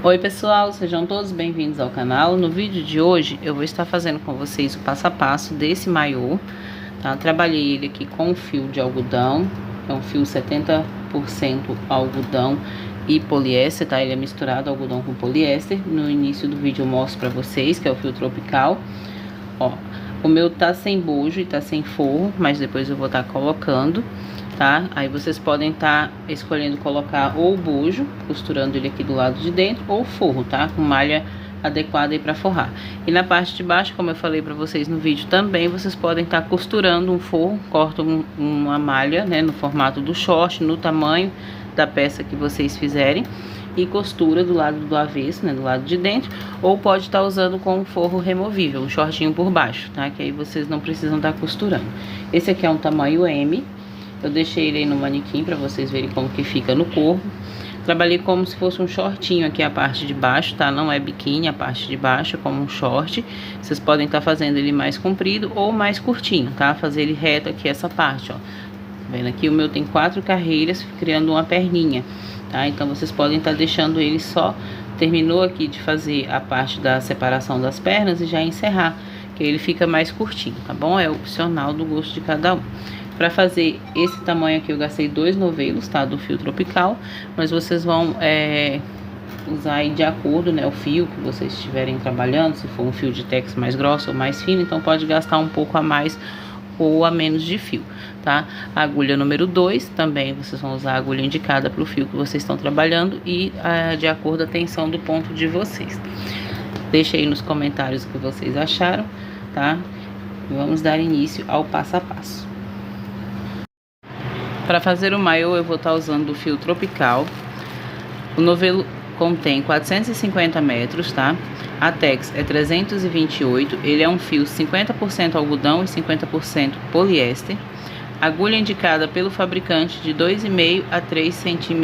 Oi pessoal, sejam todos bem-vindos ao canal. No vídeo de hoje eu vou estar fazendo com vocês o passo a passo desse maiô, tá? Trabalhei ele aqui com fio de algodão, é um fio 70% algodão e poliéster, tá? Ele é misturado algodão com poliéster. No início do vídeo eu mostro pra vocês que é o fio tropical. Ó, o meu tá sem bojo e tá sem forro, mas depois eu vou estar colocando, tá? Aí vocês podem estar escolhendo colocar ou o bojo, costurando ele aqui do lado de dentro, ou forro, tá? Com malha adequada aí pra forrar. E na parte de baixo, como eu falei pra vocês no vídeo também, vocês podem estar costurando um forro, cortam uma malha, né, no formato do short, no tamanho da peça que vocês fizerem, e costura do lado do avesso, né, do lado de dentro, ou pode estar usando com um forro removível, um shortinho por baixo, tá? Que aí vocês não precisam estar costurando. Esse aqui é um tamanho M. Eu deixei ele aí no manequim para vocês verem como que fica no corpo. Trabalhei como se fosse um shortinho aqui a parte de baixo, tá? Não é biquíni, a parte de baixo é como um short. Vocês podem estar fazendo ele mais comprido ou mais curtinho, tá? Fazer ele reto aqui essa parte, ó. Tá vendo aqui? O meu tem 4 carreiras, criando uma perninha, tá? Então vocês podem estar deixando ele só, terminou aqui de fazer a parte da separação das pernas e já encerrar, que ele fica mais curtinho, tá bom? É opcional do gosto de cada um. Para fazer esse tamanho aqui eu gastei 2 novelos, tá? Do fio tropical, mas vocês vão usar aí de acordo, né? O fio que vocês estiverem trabalhando, se for um fio de tex mais grosso ou mais fino, então pode gastar um pouco a mais ou a menos de fio, tá? A agulha número 2, também vocês vão usar a agulha indicada para o fio que vocês estão trabalhando e de acordo com a tensão do ponto de vocês. Deixe aí nos comentários o que vocês acharam, tá? Vamos dar início ao passo a passo. Para fazer o maiô eu vou estar usando o fio tropical. O novelo contém 450 metros, tá? A tex é 328, ele é um fio 50% algodão e 50% poliéster. Agulha indicada pelo fabricante de 2,5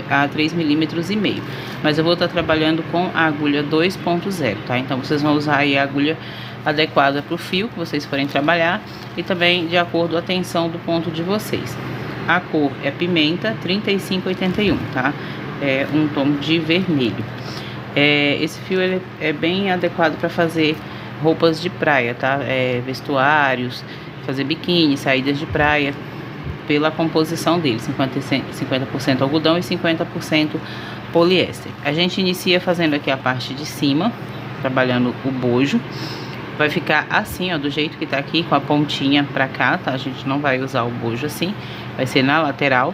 a 3 milímetros e meio. Mas eu vou estar trabalhando com a agulha 2.0, tá? Então vocês vão usar aí a agulha adequada para o fio que vocês forem trabalhar e também de acordo com a tensão do ponto de vocês. A cor é pimenta 3581, tá? É um tom de vermelho. Esse fio ele é bem adequado para fazer roupas de praia, tá? Vestuários, fazer biquíni, saídas de praia, pela composição dele, 50% algodão e 50% poliéster. A gente inicia fazendo aqui a parte de cima, trabalhando o bojo. Vai ficar assim, ó, do jeito que tá aqui, com a pontinha pra cá, tá? A gente não vai usar o bojo assim, vai ser na lateral.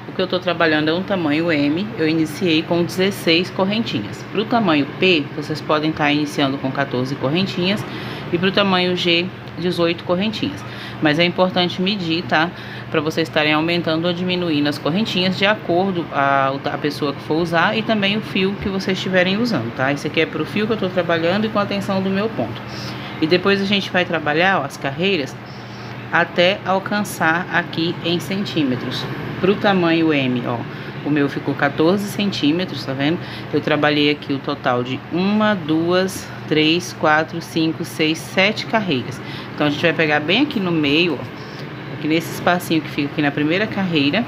O que eu tô trabalhando é um tamanho M, eu iniciei com 16 correntinhas. Pro tamanho P, vocês podem estar iniciando com 14 correntinhas e pro tamanho G, 18 correntinhas. Mas é importante medir, tá? Pra vocês estarem aumentando ou diminuindo as correntinhas de acordo a pessoa que for usar e também o fio que vocês estiverem usando, tá? Esse aqui é pro fio que eu tô trabalhando e com a tensão do meu ponto. E depois a gente vai trabalhar, ó, as carreiras até alcançar aqui em centímetros. Pro tamanho M, ó, o meu ficou 14 centímetros, tá vendo? Eu trabalhei aqui o total de 1, 2, 3, 4, 5, 6, 7 carreiras. Então a gente vai pegar bem aqui no meio, ó, aqui nesse espacinho que fica aqui na primeira carreira.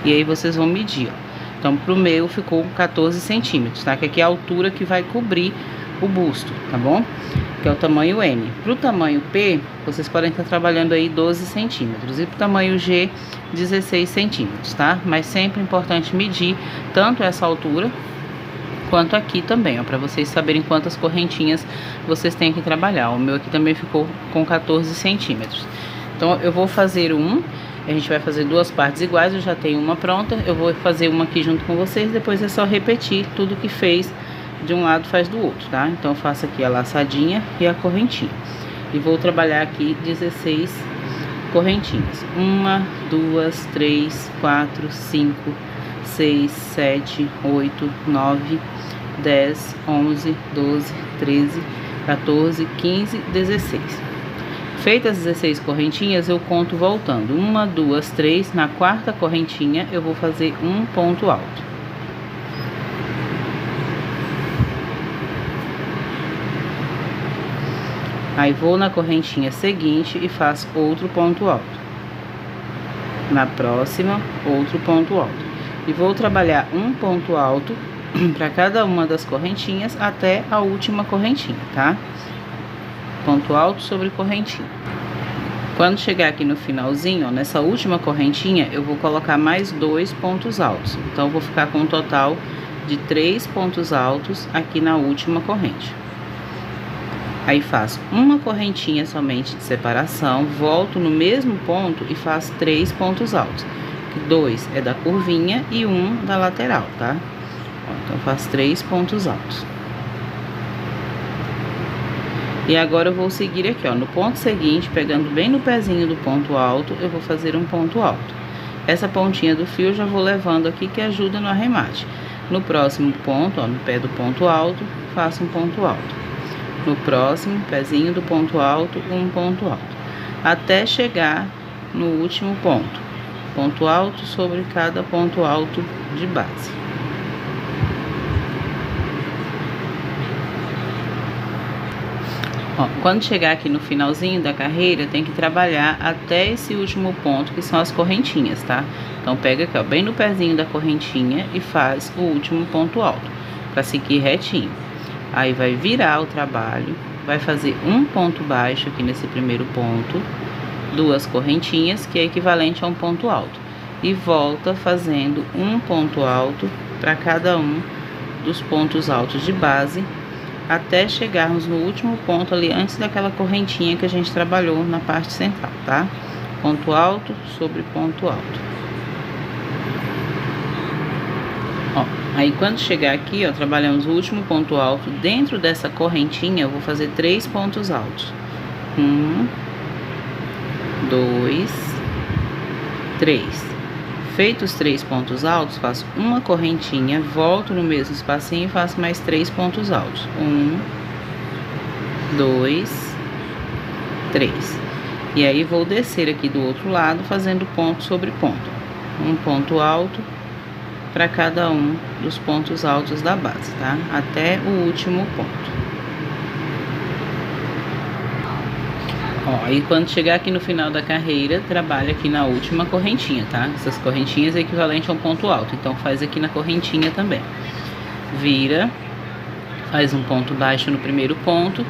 E aí vocês vão medir, ó. Então pro meu ficou 14 centímetros, tá? Que aqui é a altura que vai cobrir o busto, tá bom? Que é o tamanho M. Pro tamanho P, vocês podem estar trabalhando aí 12 centímetros. E pro tamanho G, 16 centímetros, tá? Mas sempre é importante medir tanto essa altura quanto aqui também, ó, para vocês saberem quantas correntinhas vocês têm que trabalhar. O meu aqui também ficou com 14 centímetros. Então eu vou fazer a gente vai fazer 2 partes iguais, eu já tenho uma pronta, eu vou fazer uma aqui junto com vocês, depois é só repetir tudo que fez de um lado faz do outro, tá? Então eu faço aqui a laçadinha e a correntinha. E vou trabalhar aqui 16 correntinhas. 1, 2, 3, 4, 5, 6, 7, 8, 9, 10, 11, 12, 13, 14, 15, 16. Feitas as 16 correntinhas, eu conto voltando. 1, 2, 3, na quarta correntinha eu vou fazer um ponto alto. Aí vou na correntinha seguinte e faço outro ponto alto. Na próxima, outro ponto alto. E vou trabalhar um ponto alto para cada uma das correntinhas até a última correntinha, tá? Ponto alto sobre correntinha. Quando chegar aqui no finalzinho, ó, nessa última correntinha, eu vou colocar mais 2 pontos altos. Então, eu vou ficar com um total de 3 pontos altos aqui na última corrente. Aí, faço uma correntinha somente de separação, volto no mesmo ponto e faço 3 pontos altos. 2 é da curvinha e 1 da lateral, tá? Então, faço 3 pontos altos. E agora eu vou seguir aqui, ó, no ponto seguinte, pegando bem no pezinho do ponto alto, eu vou fazer um ponto alto. Essa pontinha do fio eu já vou levando aqui, que ajuda no arremate. No próximo ponto, ó, no pé do ponto alto, faço um ponto alto. No próximo, pezinho do ponto alto, um ponto alto. Até chegar no último ponto. Ponto alto sobre cada ponto alto de base. Ó, quando chegar aqui no finalzinho da carreira, tem que trabalhar até esse último ponto, que são as correntinhas, tá? Então, pega aqui, ó, bem no pezinho da correntinha e faz o último ponto alto, para seguir retinho. Aí, vai virar o trabalho, vai fazer um ponto baixo aqui nesse primeiro ponto, 2 correntinhas, que é equivalente a um ponto alto. E volta fazendo um ponto alto para cada um dos pontos altos de base, até chegarmos no último ponto ali, antes daquela correntinha que a gente trabalhou na parte central, tá? Ponto alto sobre ponto alto. Ó, aí quando chegar aqui, ó, trabalhamos o último ponto alto. Dentro dessa correntinha, eu vou fazer 3 pontos altos. 1, 2, 3. Feitos os 3 pontos altos, faço uma correntinha, volto no mesmo espacinho e faço mais 3 pontos altos. 1, 2, 3. E aí, vou descer aqui do outro lado, fazendo ponto sobre ponto. Um ponto alto para cada um dos pontos altos da base, tá? Até o último ponto. Ó, aí quando chegar aqui no final da carreira, trabalha aqui na última correntinha, tá? Essas correntinhas é equivalente a um ponto alto, então faz aqui na correntinha também. Vira, faz um ponto baixo no primeiro ponto,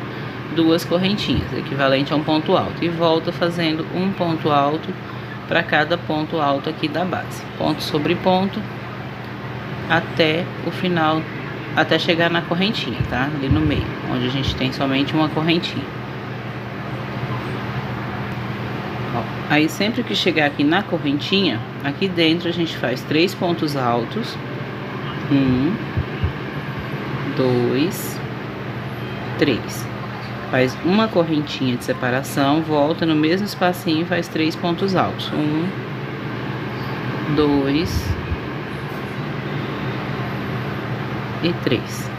2 correntinhas, equivalente a um ponto alto. E volta fazendo um ponto alto para cada ponto alto aqui da base. Ponto sobre ponto, até o final, até chegar na correntinha, tá? Ali no meio, onde a gente tem somente uma correntinha. Aí, sempre que chegar aqui na correntinha, aqui dentro a gente faz 3 pontos altos. 1, 2, 3. Faz uma correntinha de separação, volta no mesmo espacinho e faz 3 pontos altos. 1, 2 e 3.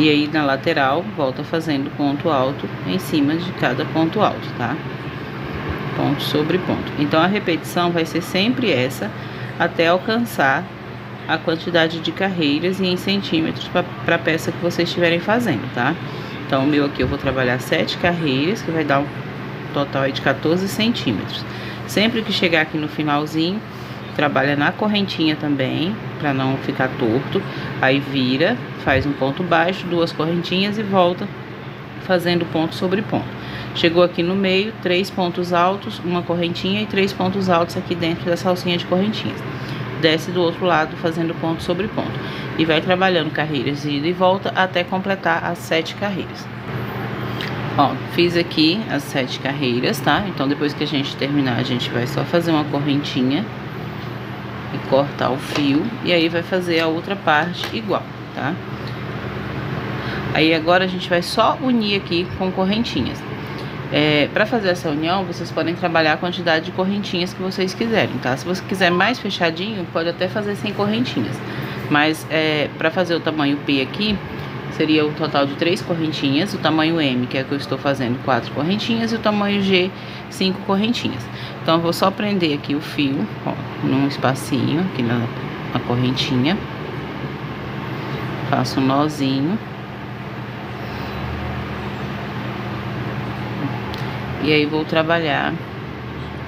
E aí, na lateral, volta fazendo ponto alto em cima de cada ponto alto, tá? Ponto sobre ponto. Então, a repetição vai ser sempre essa, até alcançar a quantidade de carreiras e em centímetros para a peça que vocês estiverem fazendo, tá? Então, o meu aqui eu vou trabalhar 7 carreiras, que vai dar um total aí de 14 centímetros. Sempre que chegar aqui no finalzinho, trabalha na correntinha também, para não ficar torto. Aí vira, faz um ponto baixo, 2 correntinhas e volta fazendo ponto sobre ponto. Chegou aqui no meio, 3 pontos altos, uma correntinha e 3 pontos altos aqui dentro dessa alcinha de correntinhas. Desce do outro lado fazendo ponto sobre ponto. E vai trabalhando carreiras de ida e volta até completar as 7 carreiras. Ó, fiz aqui as 7 carreiras, tá? Então, depois que a gente terminar, a gente vai só fazer uma correntinha e cortar o fio. E aí, vai fazer a outra parte igual, tá? Aí, agora a gente vai só unir aqui com correntinhas. Para fazer essa união, vocês podem trabalhar a quantidade de correntinhas que vocês quiserem, tá? Se você quiser mais fechadinho, pode até fazer sem correntinhas. Mas, para fazer o tamanho P aqui, seria o total de 3 correntinhas. O tamanho M, que é o que eu estou fazendo, 4 correntinhas. E o tamanho G, 5 correntinhas. Então, eu vou só prender aqui o fio, ó, num espacinho aqui na correntinha. Faço um nozinho. E aí, vou trabalhar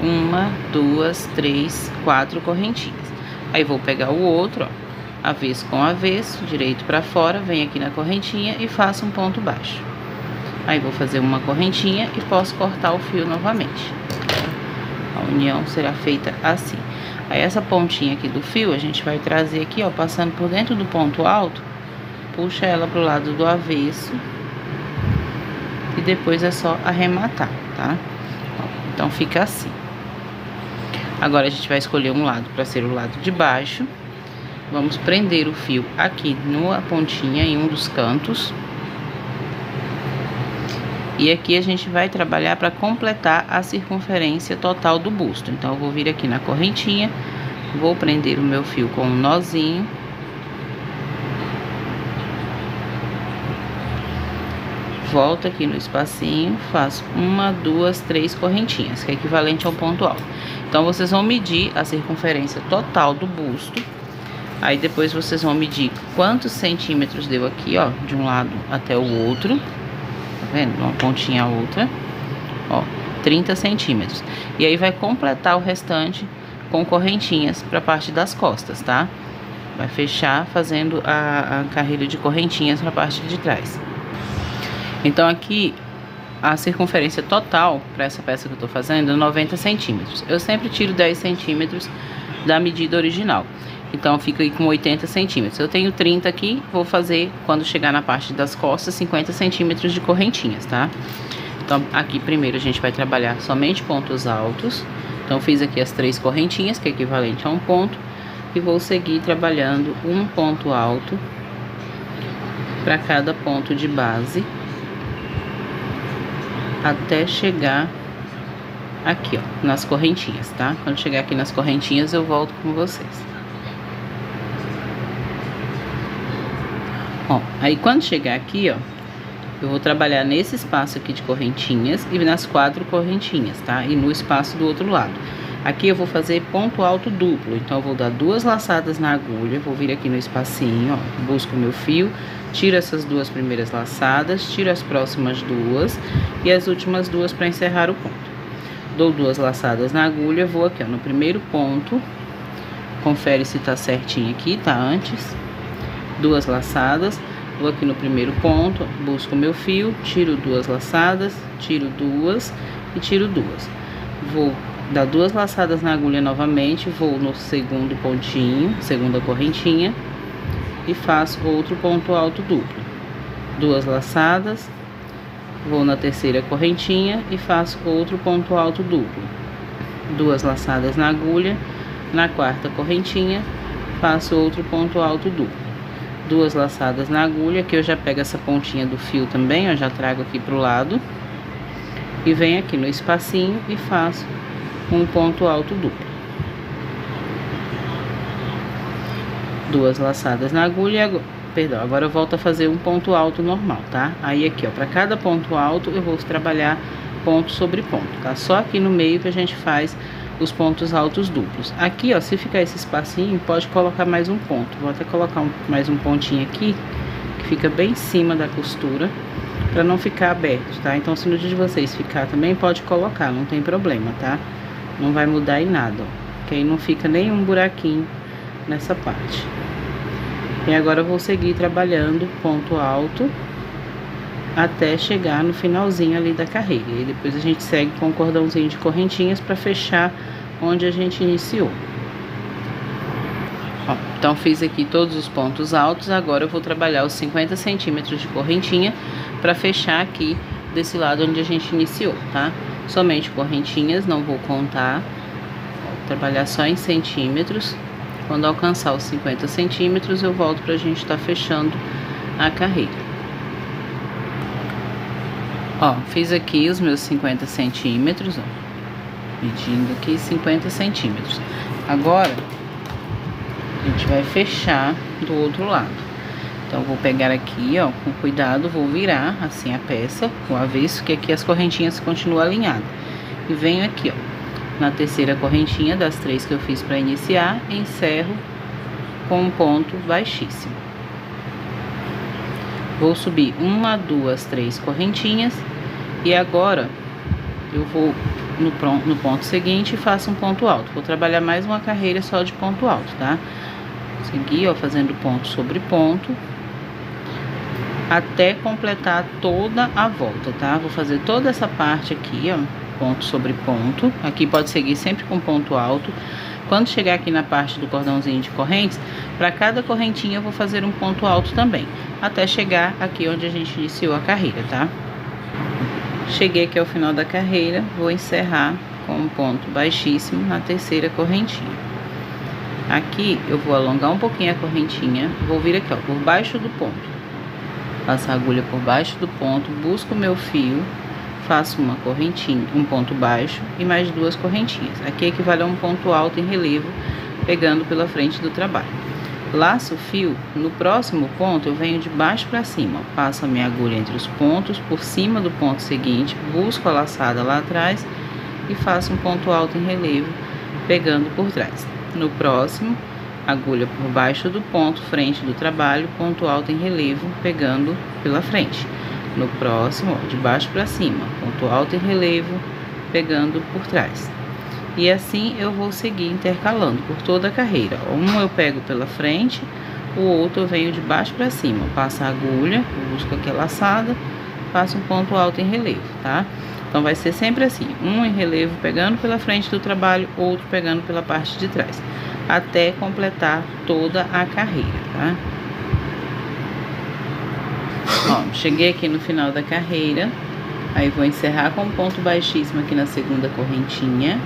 1, 2, 3, 4 correntinhas. Aí, vou pegar o outro, ó, avesso com avesso, direito para fora, venho aqui na correntinha e faço um ponto baixo. Aí vou fazer uma correntinha e posso cortar o fio novamente. A união será feita assim. Aí essa pontinha aqui do fio a gente vai trazer aqui, ó, passando por dentro do ponto alto, puxa ela pro lado do avesso e depois é só arrematar, tá? Então fica assim. Agora a gente vai escolher um lado para ser o lado de baixo. Vamos prender o fio aqui numa pontinha, em um dos cantos. E aqui a gente vai trabalhar para completar a circunferência total do busto. Então eu vou vir aqui na correntinha, vou prender o meu fio com um nozinho. Volto aqui no espacinho, faço 1, 2, 3 correntinhas, que é equivalente ao ponto alto. Então vocês vão medir a circunferência total do busto. Aí depois vocês vão medir quantos centímetros deu aqui, ó, de um lado até o outro. Tá vendo? Uma pontinha a outra. Ó, 30 centímetros. E aí vai completar o restante com correntinhas para a parte das costas, tá? Vai fechar fazendo a carreira de correntinhas para a parte de trás. Então aqui a circunferência total para essa peça que eu tô fazendo é 90 centímetros. Eu sempre tiro 10 centímetros da medida original. Então fica aí com 80 centímetros. Eu tenho 30 aqui, vou fazer, quando chegar na parte das costas, 50 centímetros de correntinhas, tá? Então aqui primeiro a gente vai trabalhar somente pontos altos. Então fiz aqui as 3 correntinhas, que é equivalente a um ponto. E vou seguir trabalhando um ponto alto para cada ponto de base, até chegar aqui, ó, nas correntinhas, tá? Quando chegar aqui nas correntinhas eu volto com vocês. Ó, aí quando chegar aqui, ó, eu vou trabalhar nesse espaço aqui de correntinhas e nas 4 correntinhas, tá? E no espaço do outro lado. Aqui eu vou fazer ponto alto duplo, então eu vou dar 2 laçadas na agulha, vou vir aqui no espacinho, ó, busco o meu fio, tiro essas 2 primeiras laçadas, tiro as próximas 2 e as últimas 2 para encerrar o ponto. Dou 2 laçadas na agulha, vou aqui, ó, no primeiro ponto, confere se tá certinho aqui, tá? Antes, 2 laçadas, vou aqui no primeiro ponto, busco o meu fio, tiro 2 laçadas, tiro 2 e tiro 2. Vou dar 2 laçadas na agulha novamente, vou no segundo pontinho, segunda correntinha, e faço outro ponto alto duplo. 2 laçadas, vou na terceira correntinha e faço outro ponto alto duplo. 2 laçadas na agulha, na quarta correntinha, faço outro ponto alto duplo. 2 laçadas na agulha, que eu já pego essa pontinha do fio também, eu já trago aqui pro lado. E venho aqui no espacinho e faço um ponto alto duplo. 2 laçadas na agulha, perdão, agora eu volto a fazer um ponto alto normal, tá? Aí aqui, ó, para cada ponto alto eu vou trabalhar ponto sobre ponto, tá? Só aqui no meio que a gente faz os pontos altos duplos. Aqui, ó, se ficar esse espacinho, pode colocar mais um ponto. Vou até colocar mais um pontinho aqui, que fica bem em cima da costura, para não ficar aberto, tá? Então, se no dia de vocês ficar também, pode colocar, não tem problema, tá? Não vai mudar em nada, ó, que aí não fica nenhum buraquinho nessa parte. E agora eu vou seguir trabalhando ponto alto até chegar no finalzinho ali da carreira. E depois a gente segue com um cordãozinho de correntinhas para fechar onde a gente iniciou. Ó, então fiz aqui todos os pontos altos, agora eu vou trabalhar os 50 centímetros de correntinha para fechar aqui desse lado onde a gente iniciou, tá? Somente correntinhas, não vou contar. Vou trabalhar só em centímetros. Quando alcançar os 50 centímetros, eu volto pra gente estar fechando a carreira. Ó, fiz aqui os meus 50 centímetros, ó. Medindo aqui 50 centímetros. Agora, a gente vai fechar do outro lado. Então, eu vou pegar aqui, ó, com cuidado, vou virar assim a peça, o avesso, que aqui as correntinhas continuam alinhadas. E venho aqui, ó, na terceira correntinha das 3 que eu fiz para iniciar, encerro com um ponto baixíssimo. Vou subir 1, 2, 3 correntinhas e agora eu vou no ponto seguinte e faço um ponto alto. Vou trabalhar mais uma carreira só de ponto alto, tá? seguir, ó, fazendo ponto sobre ponto, até completar toda a volta, tá? Vou fazer toda essa parte aqui, ó, ponto sobre ponto. Aqui pode seguir sempre com ponto alto. Quando chegar aqui na parte do cordãozinho de correntes, para cada correntinha eu vou fazer um ponto alto também, até chegar aqui onde a gente iniciou a carreira, tá? Cheguei aqui ao final da carreira, vou encerrar com um ponto baixíssimo na terceira correntinha. Aqui eu vou alongar um pouquinho a correntinha, vou vir aqui, ó, por baixo do ponto. Passo a agulha por baixo do ponto, busco o meu fio, faço uma correntinha, um ponto baixo e mais duas correntinhas. Aqui equivale a um ponto alto em relevo, pegando pela frente do trabalho. Laço o fio, no próximo ponto eu venho de baixo para cima, passo a minha agulha entre os pontos, por cima do ponto seguinte, busco a laçada lá atrás e faço um ponto alto em relevo, pegando por trás. No próximo, agulha por baixo do ponto, frente do trabalho, ponto alto em relevo, pegando pela frente. No próximo, ó, de baixo para cima, ponto alto em relevo, pegando por trás. E assim eu vou seguir intercalando por toda a carreira. Um eu pego pela frente, o outro eu venho de baixo para cima, passo a agulha, busco aqui a laçada, faço um ponto alto em relevo, tá? Então vai ser sempre assim, um em relevo pegando pela frente do trabalho, outro pegando pela parte de trás, até completar toda a carreira, tá? Ó, cheguei aqui no final da carreira, aí vou encerrar com um ponto baixíssimo aqui na segunda correntinha,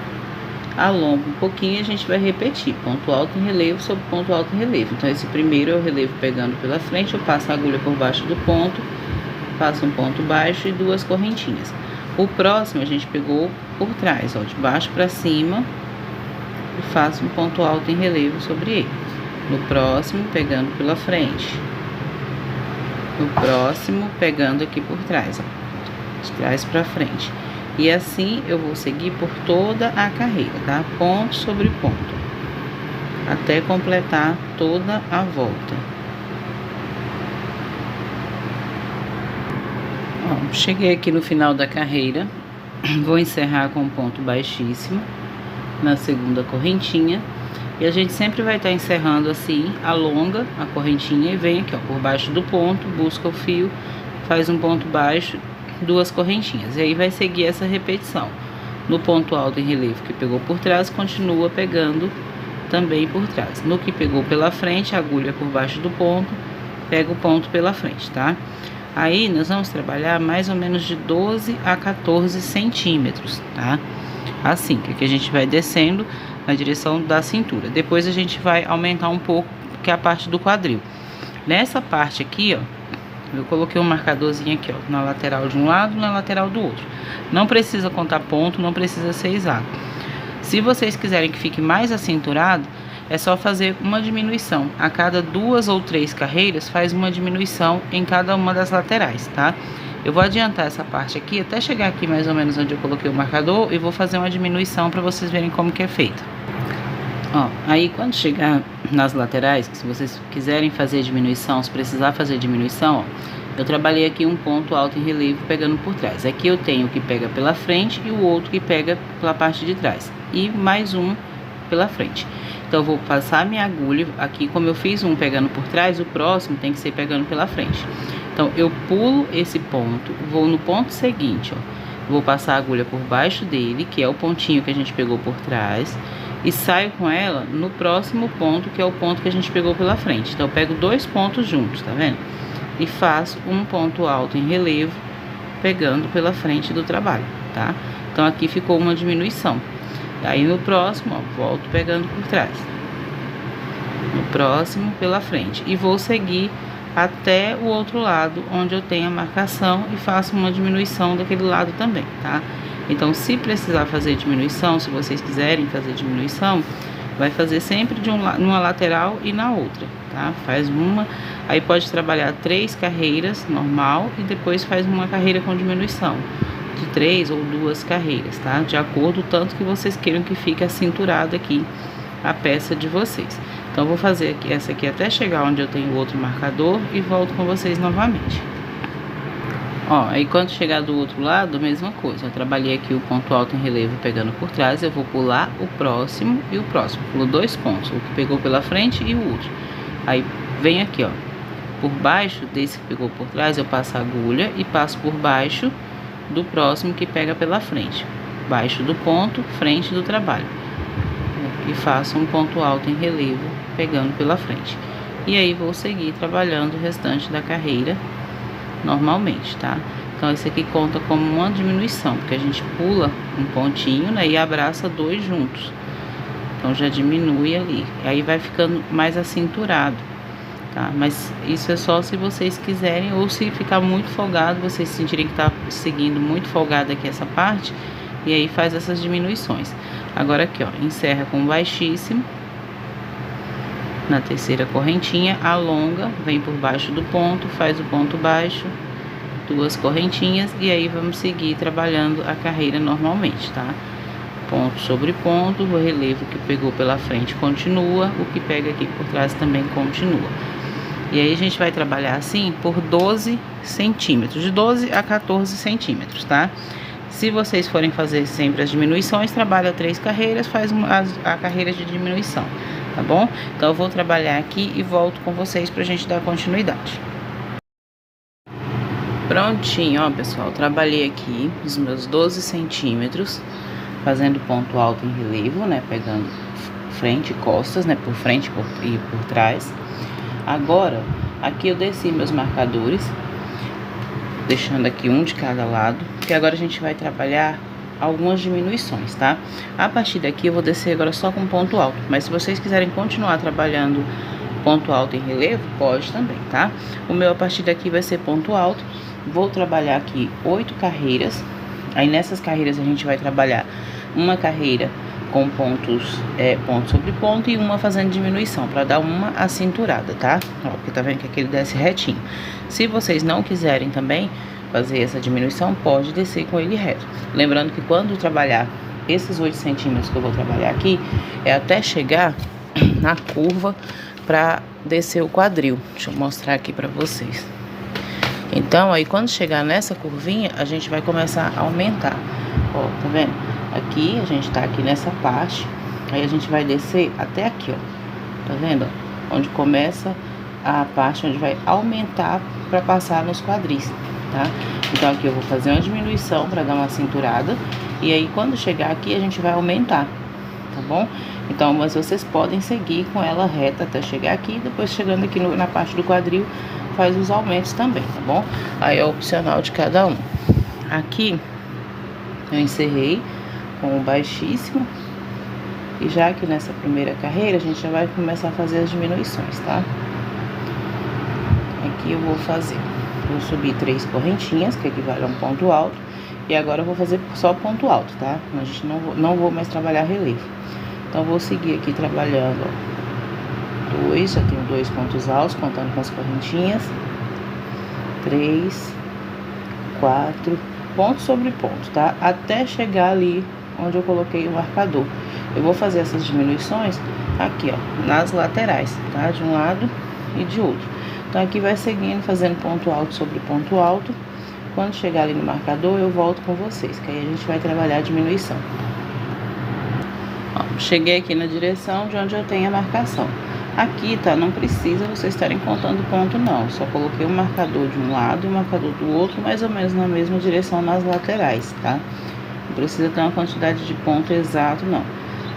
alongo um pouquinho e a gente vai repetir, ponto alto em relevo sobre ponto alto em relevo. Então esse primeiro é o relevo pegando pela frente, eu passo a agulha por baixo do ponto, faço um ponto baixo e duas correntinhas. O próximo a gente pegou por trás, ó, de baixo para cima, e faço um ponto alto em relevo sobre ele. No próximo, pegando pela frente. No próximo, pegando aqui por trás, ó, de trás para frente. E assim eu vou seguir por toda a carreira, tá? Ponto sobre ponto, até completar toda a volta. Ó, cheguei aqui no final da carreira, vou encerrar com um ponto baixíssimo na segunda correntinha. E a gente sempre vai estar encerrando assim, alonga a correntinha e vem aqui, ó, por baixo do ponto, busca o fio, faz um ponto baixo, duas correntinhas. E aí vai seguir essa repetição. No ponto alto em relevo que pegou por trás, continua pegando também por trás. No que pegou pela frente, agulha por baixo do ponto, pega o ponto pela frente, tá? Aí nós vamos trabalhar mais ou menos de 12 a 14 centímetros, tá? Assim, que a gente vai descendo na direção da cintura. Depois a gente vai aumentar um pouco, que é a parte do quadril. Nessa parte aqui, ó, eu coloquei um marcadorzinho aqui, ó, na lateral de um lado, na lateral do outro. Não precisa contar ponto, não precisa ser exato. Se vocês quiserem que fique mais acinturado, é só fazer uma diminuição. A cada 2 ou 3 carreiras, faz uma diminuição em cada uma das laterais, tá? Eu vou adiantar essa parte aqui, até chegar aqui mais ou menos onde eu coloquei o marcador, e vou fazer uma diminuição para vocês verem como que é feito. Ó, aí quando chegar nas laterais, se vocês quiserem fazer diminuição, se precisar fazer diminuição, ó, eu trabalhei aqui um ponto alto em relevo pegando por trás. Aqui eu tenho o que pega pela frente e o outro que pega pela parte de trás. E mais um pela frente. Então eu vou passar minha agulha aqui, como eu fiz um pegando por trás, o próximo tem que ser pegando pela frente. Então eu pulo esse ponto, vou no ponto seguinte, ó, vou passar a agulha por baixo dele, que é o pontinho que a gente pegou por trás, e saio com ela no próximo ponto, que é o ponto que a gente pegou pela frente. Então eu pego 2 pontos juntos, tá vendo? E faço um ponto alto em relevo, pegando pela frente do trabalho, tá? Então aqui ficou uma diminuição. Aí no próximo, ó, volto pegando por trás. No próximo, pela frente. E vou seguir até o outro lado, onde eu tenho a marcação, e faço uma diminuição daquele lado também, tá? Então, se precisar fazer diminuição, se vocês quiserem fazer diminuição, vai fazer sempre de numa lateral e na outra, tá? Faz uma, aí pode trabalhar 3 carreiras normal e depois faz uma carreira com diminuição de 3 ou 2 carreiras, tá? De acordo com o tanto que vocês queiram que fique acinturado aqui a peça de vocês. Então, vou fazer aqui essa aqui até chegar onde eu tenho o outro marcador e volto com vocês novamente. Ó, aí quando chegar do outro lado, mesma coisa. Eu trabalhei aqui o ponto alto em relevo pegando por trás, eu vou pular o próximo e o próximo. Pulo 2 pontos, o que pegou pela frente e o outro. Aí vem aqui, ó, por baixo desse que pegou por trás, eu passo a agulha e passo por baixo do próximo que pega pela frente, baixo do ponto, frente do trabalho, e faço um ponto alto em relevo pegando pela frente. E aí vou seguir trabalhando o restante da carreira normalmente, tá? Então esse aqui conta como uma diminuição, porque a gente pula um pontinho, né, e abraça dois juntos. Então já diminui ali, aí vai ficando mais acinturado, tá? Mas isso é só se vocês quiserem, ou se ficar muito folgado, vocês sentirem que tá seguindo muito folgado aqui essa parte, e aí faz essas diminuições. Agora aqui, ó, encerra com baixíssimo. Na terceira correntinha, alonga, vem por baixo do ponto, faz o ponto baixo, duas correntinhas, e aí vamos seguir trabalhando a carreira normalmente, tá? Ponto sobre ponto, o relevo que pegou pela frente continua, o que pega aqui por trás também continua. E aí a gente vai trabalhar assim por 12 centímetros, de 12 a 14 centímetros, tá? Se vocês forem fazer sempre as diminuições, trabalha 3 carreiras, faz a carreira de diminuição, tá bom? Então eu vou trabalhar aqui e volto com vocês pra gente dar continuidade. Prontinho, ó, pessoal, trabalhei aqui os meus 12 centímetros, fazendo ponto alto em relevo, né, pegando frente e costas, né, por frente e por trás. Agora, aqui eu desci meus marcadores, deixando aqui um de cada lado, porque agora a gente vai trabalhar algumas diminuições, tá? A partir daqui eu vou descer agora só com ponto alto, mas se vocês quiserem continuar trabalhando ponto alto em relevo, pode também, tá? O meu a partir daqui vai ser ponto alto. Vou trabalhar aqui 8 carreiras. Aí nessas carreiras a gente vai trabalhar uma carreira com pontos, ponto sobre ponto, e uma fazendo diminuição, para dar uma acinturada, tá? Ó, porque tá vendo que aqui ele desce retinho. Se vocês não quiserem também fazer essa diminuição, pode descer com ele reto. Lembrando que quando trabalhar esses 8 centímetros que eu vou trabalhar aqui, é até chegar na curva para descer o quadril. Deixa eu mostrar aqui para vocês. Então, aí quando chegar nessa curvinha, a gente vai começar a aumentar. Ó, tá vendo? Aqui, a gente tá aqui nessa parte, aí a gente vai descer até aqui, ó. Tá vendo? Onde começa a parte onde vai aumentar para passar nos quadris, tá? Então aqui eu vou fazer uma diminuição para dar uma cinturada, e aí quando chegar aqui a gente vai aumentar, tá bom? Então, mas vocês podem seguir com ela reta até chegar aqui, depois chegando aqui na parte do quadril, faz os aumentos também, tá bom? Aí é opcional de cada um. Aqui eu encerrei com o baixíssimo, e já que nessa primeira carreira a gente já vai começar a fazer as diminuições, tá? Aqui eu vou subir 3 correntinhas, que equivale a um ponto alto, e agora eu vou fazer só ponto alto, tá? A gente não vou mais trabalhar relevo. Então eu vou seguir aqui trabalhando, ó, já tenho 2 pontos altos, contando com as correntinhas, 3, 4, ponto sobre ponto, tá? Até chegar ali onde eu coloquei o marcador. Eu vou fazer essas diminuições aqui, ó, nas laterais, tá? De um lado e de outro. Então aqui vai seguindo, fazendo ponto alto sobre ponto alto. Quando chegar ali no marcador, eu volto com vocês, que aí a gente vai trabalhar a diminuição. Ó, cheguei aqui na direção de onde eu tenho a marcação. Aqui, tá, não precisa vocês estarem contando ponto, não. Só coloquei o marcador de um lado e o marcador do outro, mais ou menos na mesma direção nas laterais, tá? Não precisa ter uma quantidade de ponto exato, não.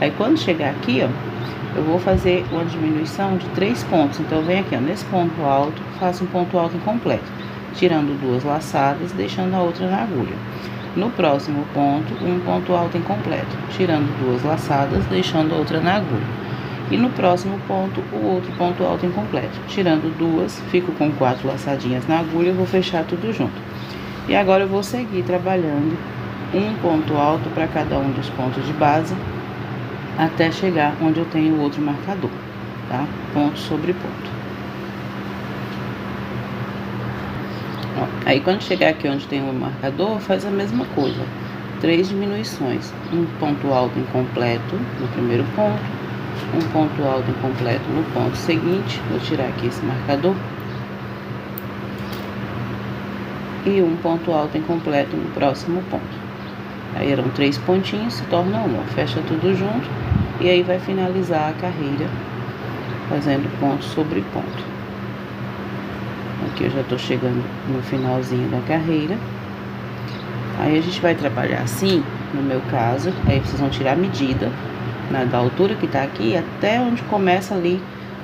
Aí, quando chegar aqui, ó, eu vou fazer uma diminuição de 3 pontos. Então, eu venho aqui, ó, nesse ponto alto, faço um ponto alto incompleto, tirando 2 laçadas, deixando a outra na agulha. No próximo ponto, um ponto alto incompleto, tirando 2 laçadas, deixando a outra na agulha. E no próximo ponto, o outro ponto alto incompleto, tirando 2, fico com 4 laçadinhas na agulha, vou fechar tudo junto. E agora eu vou seguir trabalhando um ponto alto para cada um dos pontos de base, até chegar onde eu tenho o outro marcador, tá? Ponto sobre ponto. Ó, aí quando chegar aqui onde tem o marcador, faz a mesma coisa. 3 diminuições, um ponto alto incompleto no primeiro ponto, um ponto alto incompleto no ponto seguinte, vou tirar aqui esse marcador, e um ponto alto incompleto no próximo ponto. Aí eram 3 pontinhos, se torna 1, fecha tudo junto, e aí vai finalizar a carreira fazendo ponto sobre ponto. Aqui eu já tô chegando no finalzinho da carreira. Aí a gente vai trabalhar assim, no meu caso, aí vocês vão tirar a medida, né, da altura que tá aqui até onde começa ali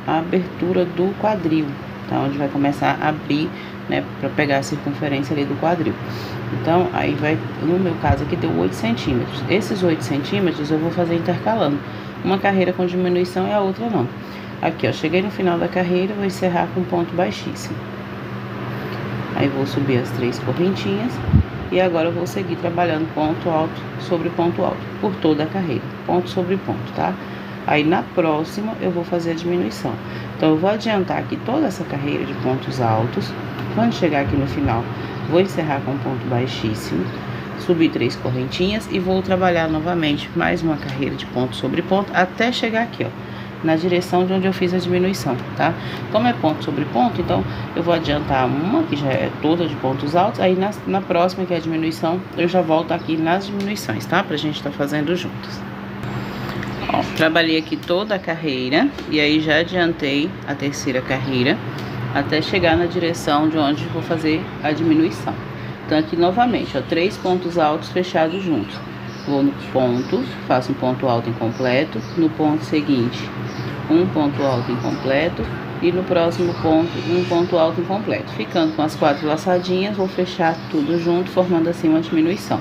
a abertura do quadril, tá? Onde vai começar a abrir, né, pra pegar a circunferência ali do quadril. Então, aí vai, no meu caso aqui deu 8 centímetros. Esses 8 centímetros eu vou fazer intercalando. Uma carreira com diminuição e a outra não. Aqui, ó, cheguei no final da carreira, vou encerrar com ponto baixíssimo. Aí vou subir as 3 correntinhas e agora eu vou seguir trabalhando ponto alto sobre ponto alto por toda a carreira, ponto sobre ponto, tá? Aí na próxima eu vou fazer a diminuição. Então eu vou adiantar aqui toda essa carreira de pontos altos. Quando chegar aqui no final, vou encerrar com ponto baixíssimo, subir 3 correntinhas e vou trabalhar novamente mais uma carreira de ponto sobre ponto até chegar aqui, ó, na direção de onde eu fiz a diminuição, tá? Como é ponto sobre ponto, então eu vou adiantar uma que já é toda de pontos altos, aí na próxima, que é a diminuição, eu já volto aqui nas diminuições, tá? Pra gente tá fazendo juntos. Ó, trabalhei aqui toda a carreira e aí já adiantei a terceira carreira até chegar na direção de onde vou fazer a diminuição. Então aqui novamente, ó, 3 pontos altos fechados juntos. Vou no ponto, faço um ponto alto incompleto, no ponto seguinte um ponto alto incompleto e no próximo ponto um ponto alto incompleto. Ficando com as 4 laçadinhas, vou fechar tudo junto, formando assim uma diminuição.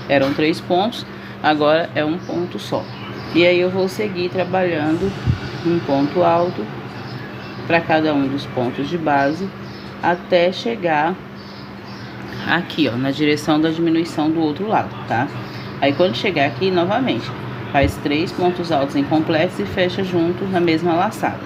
Eram 3 pontos, agora é um ponto só. E aí eu vou seguir trabalhando um ponto alto para cada um dos pontos de base até chegar aqui, ó, na direção da diminuição do outro lado, tá? Aí quando chegar aqui, novamente, faz 3 pontos altos incompletos e fecha junto na mesma laçada.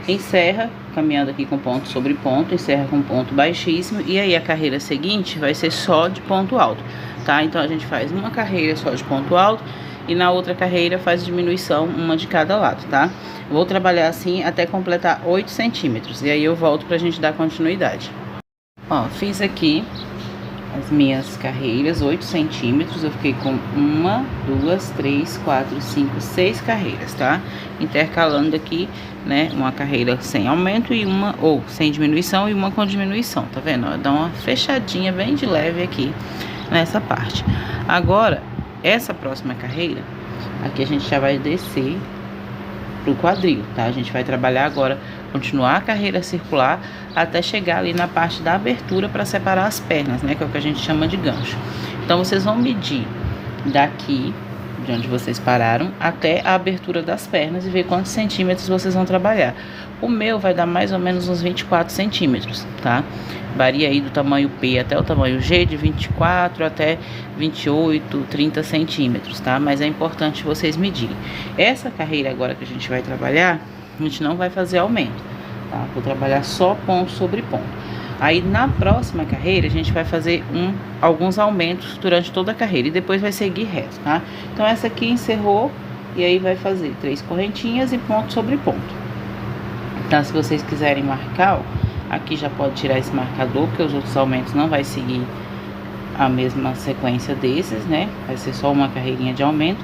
Encerra, caminhando aqui com ponto sobre ponto, encerra com ponto baixíssimo. E aí a carreira seguinte vai ser só de ponto alto, tá? Então a gente faz uma carreira só de ponto alto e na outra carreira faz diminuição, uma de cada lado, tá? Vou trabalhar assim até completar 8 centímetros. E aí eu volto pra gente dar continuidade. Ó, fiz aqui as minhas carreiras, 8 centímetros, eu fiquei com 1, 2, 3, 4, 5, 6 carreiras, tá? Intercalando aqui, né, uma carreira sem aumento e uma, ou sem diminuição e uma com diminuição, tá vendo? Dá uma fechadinha bem de leve aqui nessa parte. Agora, essa próxima carreira, aqui a gente já vai descer pro quadril, tá? A gente vai trabalhar agora, continuar a carreira circular até chegar ali na parte da abertura para separar as pernas, né? Que é o que a gente chama de gancho. Então vocês vão medir daqui, de onde vocês pararam, até a abertura das pernas e ver quantos centímetros vocês vão trabalhar. O meu vai dar mais ou menos uns 24 centímetros, tá? Varia aí do tamanho P até o tamanho G, de 24 até 28, 30 centímetros, tá? Mas é importante vocês medirem. Essa carreira agora que a gente vai trabalhar, a gente não vai fazer aumento, tá? Vou trabalhar só ponto sobre ponto. Aí na próxima carreira a gente vai fazer alguns aumentos durante toda a carreira e depois vai seguir reto, tá? Então essa aqui encerrou e aí vai fazer 3 correntinhas e ponto sobre ponto. Então se vocês quiserem marcar, ó, aqui já pode tirar esse marcador, porque os outros aumentos não vai seguir a mesma sequência desses, né? Vai ser só uma carreirinha de aumento.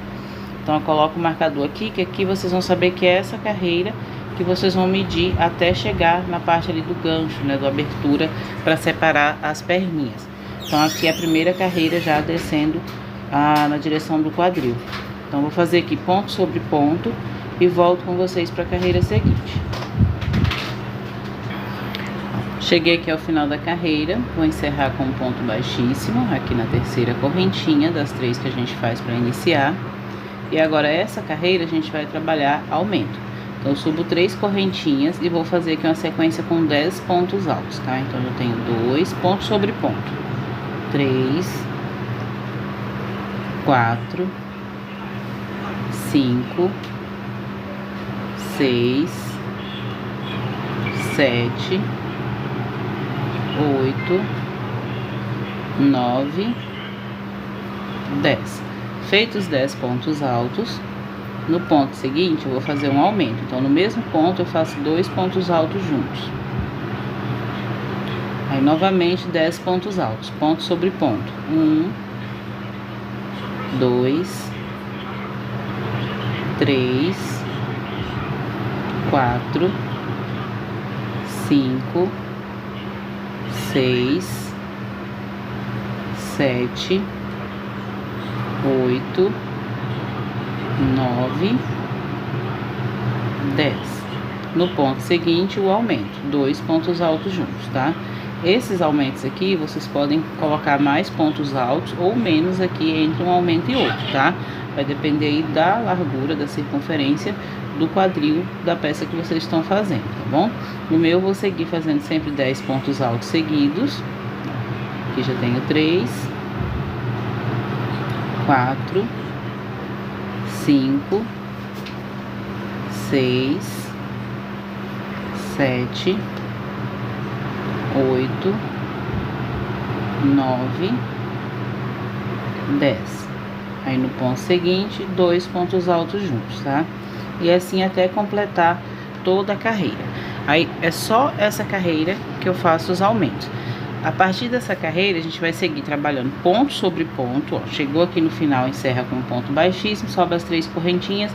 Então eu coloco o marcador aqui, que aqui vocês vão saber que é essa carreira que vocês vão medir até chegar na parte ali do gancho, né, da abertura, para separar as perninhas. Então aqui é a primeira carreira já descendo na direção do quadril. Então vou fazer aqui ponto sobre ponto e volto com vocês para a carreira seguinte. Cheguei aqui ao final da carreira, vou encerrar com um ponto baixíssimo, aqui na terceira correntinha das 3 que a gente faz para iniciar. E agora essa carreira a gente vai trabalhar aumento. Então eu subo 3 correntinhas e vou fazer aqui uma sequência com 10 pontos altos, tá? Então eu tenho 2 pontos sobre ponto, 3, 4, 5, 6, 7, 8, 9, 10. Feitos os 10 pontos altos, no ponto seguinte eu vou fazer um aumento. Então no mesmo ponto eu faço 2 pontos altos juntos. Aí novamente 10 pontos altos, ponto sobre ponto. 1, 2, 3, 4, 5, 6, 7, 8, 9, 10. No ponto seguinte, o aumento, 2 pontos altos juntos, tá? Esses aumentos aqui, vocês podem colocar mais pontos altos ou menos aqui entre um aumento e outro, tá? Vai depender aí da largura, da circunferência do quadril da peça que vocês estão fazendo, tá bom? No meu, eu vou seguir fazendo sempre 10 pontos altos seguidos. Aqui já tenho 3, 4, 5, 6, 7, 8, 9, 10. Aí no ponto seguinte, 2 pontos altos juntos, tá? E assim até completar toda a carreira. Aí é só essa carreira que eu faço os aumentos. A partir dessa carreira, a gente vai seguir trabalhando ponto sobre ponto, ó. Chegou aqui no final, encerra com um ponto baixíssimo, sobe as 3 correntinhas,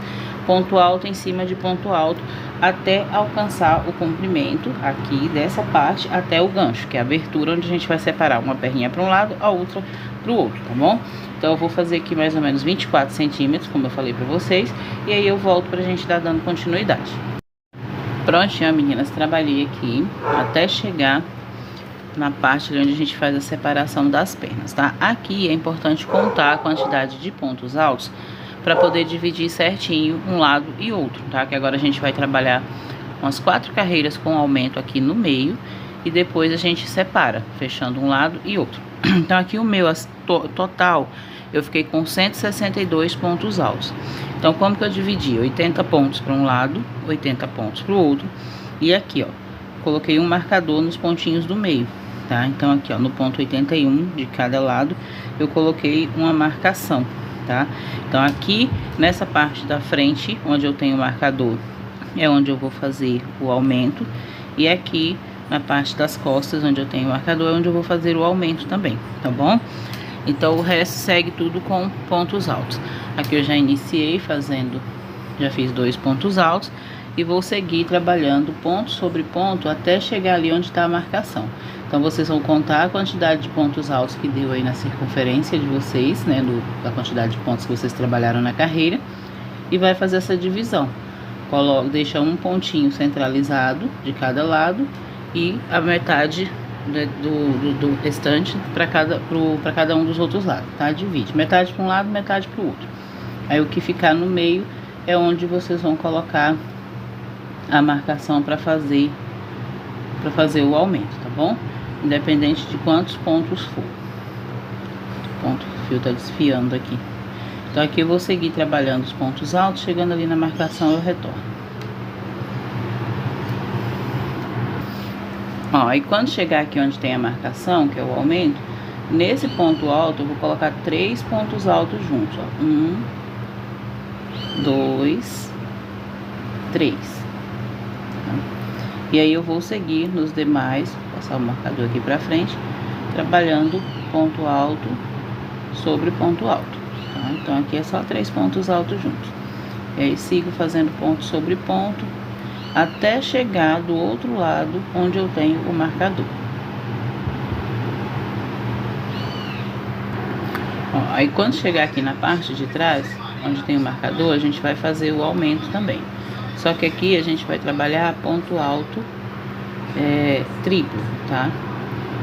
ponto alto em cima de ponto alto, até alcançar o comprimento aqui dessa parte até o gancho, que é a abertura, onde a gente vai separar uma perninha para um lado, a outra para o outro, tá bom? Então eu vou fazer aqui mais ou menos 24 centímetros, como eu falei para vocês, e aí eu volto pra gente dar dando continuidade. Prontinho, meninas, trabalhei aqui até chegar na parte onde a gente faz a separação das pernas, tá? Aqui é importante contar a quantidade de pontos altos para poder dividir certinho um lado e outro, tá? Que agora a gente vai trabalhar umas 4 carreiras com aumento aqui no meio e depois a gente separa, fechando um lado e outro. Então aqui o meu total eu fiquei com 162 pontos altos. Então como que eu dividi? 80 pontos para um lado, 80 pontos para o outro. E aqui, ó, coloquei um marcador nos pontinhos do meio, tá? Então aqui, ó, no ponto 81 de cada lado, eu coloquei uma marcação, tá? Então aqui nessa parte da frente, onde eu tenho o marcador, é onde eu vou fazer o aumento. E aqui na parte das costas, onde eu tenho o marcador, é onde eu vou fazer o aumento também, tá bom? Então o resto segue tudo com pontos altos. Aqui eu já iniciei fazendo, já fiz 2 pontos altos e vou seguir trabalhando ponto sobre ponto até chegar ali onde está a marcação. Então vocês vão contar a quantidade de pontos altos que deu aí na circunferência de vocês, né, da quantidade de pontos que vocês trabalharam na carreira, e vai fazer essa divisão. Deixa um pontinho centralizado de cada lado e a metade do restante para cada um dos outros lados, tá? Divide metade para um lado, metade para o outro. Aí o que ficar no meio é onde vocês vão colocar a marcação para fazer o aumento, tá bom? Independente de quantos pontos for. O fio tá desfiando aqui. Então aqui eu vou seguir trabalhando os pontos altos, chegando ali na marcação eu retorno. Ó, e quando chegar aqui onde tem a marcação, que é o aumento, nesse ponto alto eu vou colocar 3 pontos altos juntos, ó. 1, 2, 3. Tá? E aí eu vou seguir nos demais, vou passar o marcador aqui pra frente, trabalhando ponto alto sobre ponto alto, tá? Então aqui é só 3 pontos altos juntos. E aí sigo fazendo ponto sobre ponto, até chegar do outro lado onde eu tenho o marcador. Ó, aí quando chegar aqui na parte de trás, onde tem o marcador, a gente vai fazer o aumento também. Só que aqui a gente vai trabalhar ponto alto triplo, tá?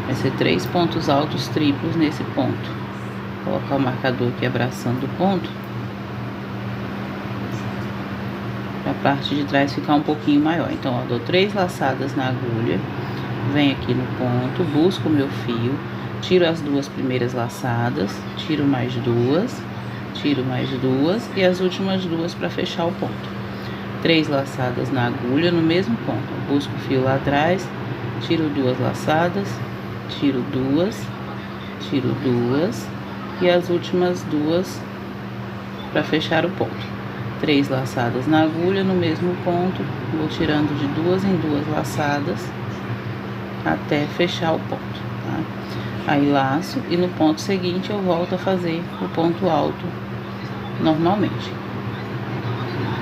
Vai ser 3 pontos altos triplos nesse ponto. Vou colocar o marcador aqui abraçando o ponto, a parte de trás ficar um pouquinho maior. Então, ó, dou 3 laçadas na agulha, venho aqui no ponto, busco o meu fio, tiro as 2 primeiras laçadas, tiro mais 2 e as últimas 2 para fechar o ponto. 3 laçadas na agulha no mesmo ponto, ó, busco o fio lá atrás, tiro 2 laçadas, tiro 2 e as últimas 2 para fechar o ponto. 3 laçadas na agulha no mesmo ponto, vou tirando de 2 em 2 laçadas até fechar o ponto, tá? Aí laço e no ponto seguinte eu volto a fazer o ponto alto normalmente,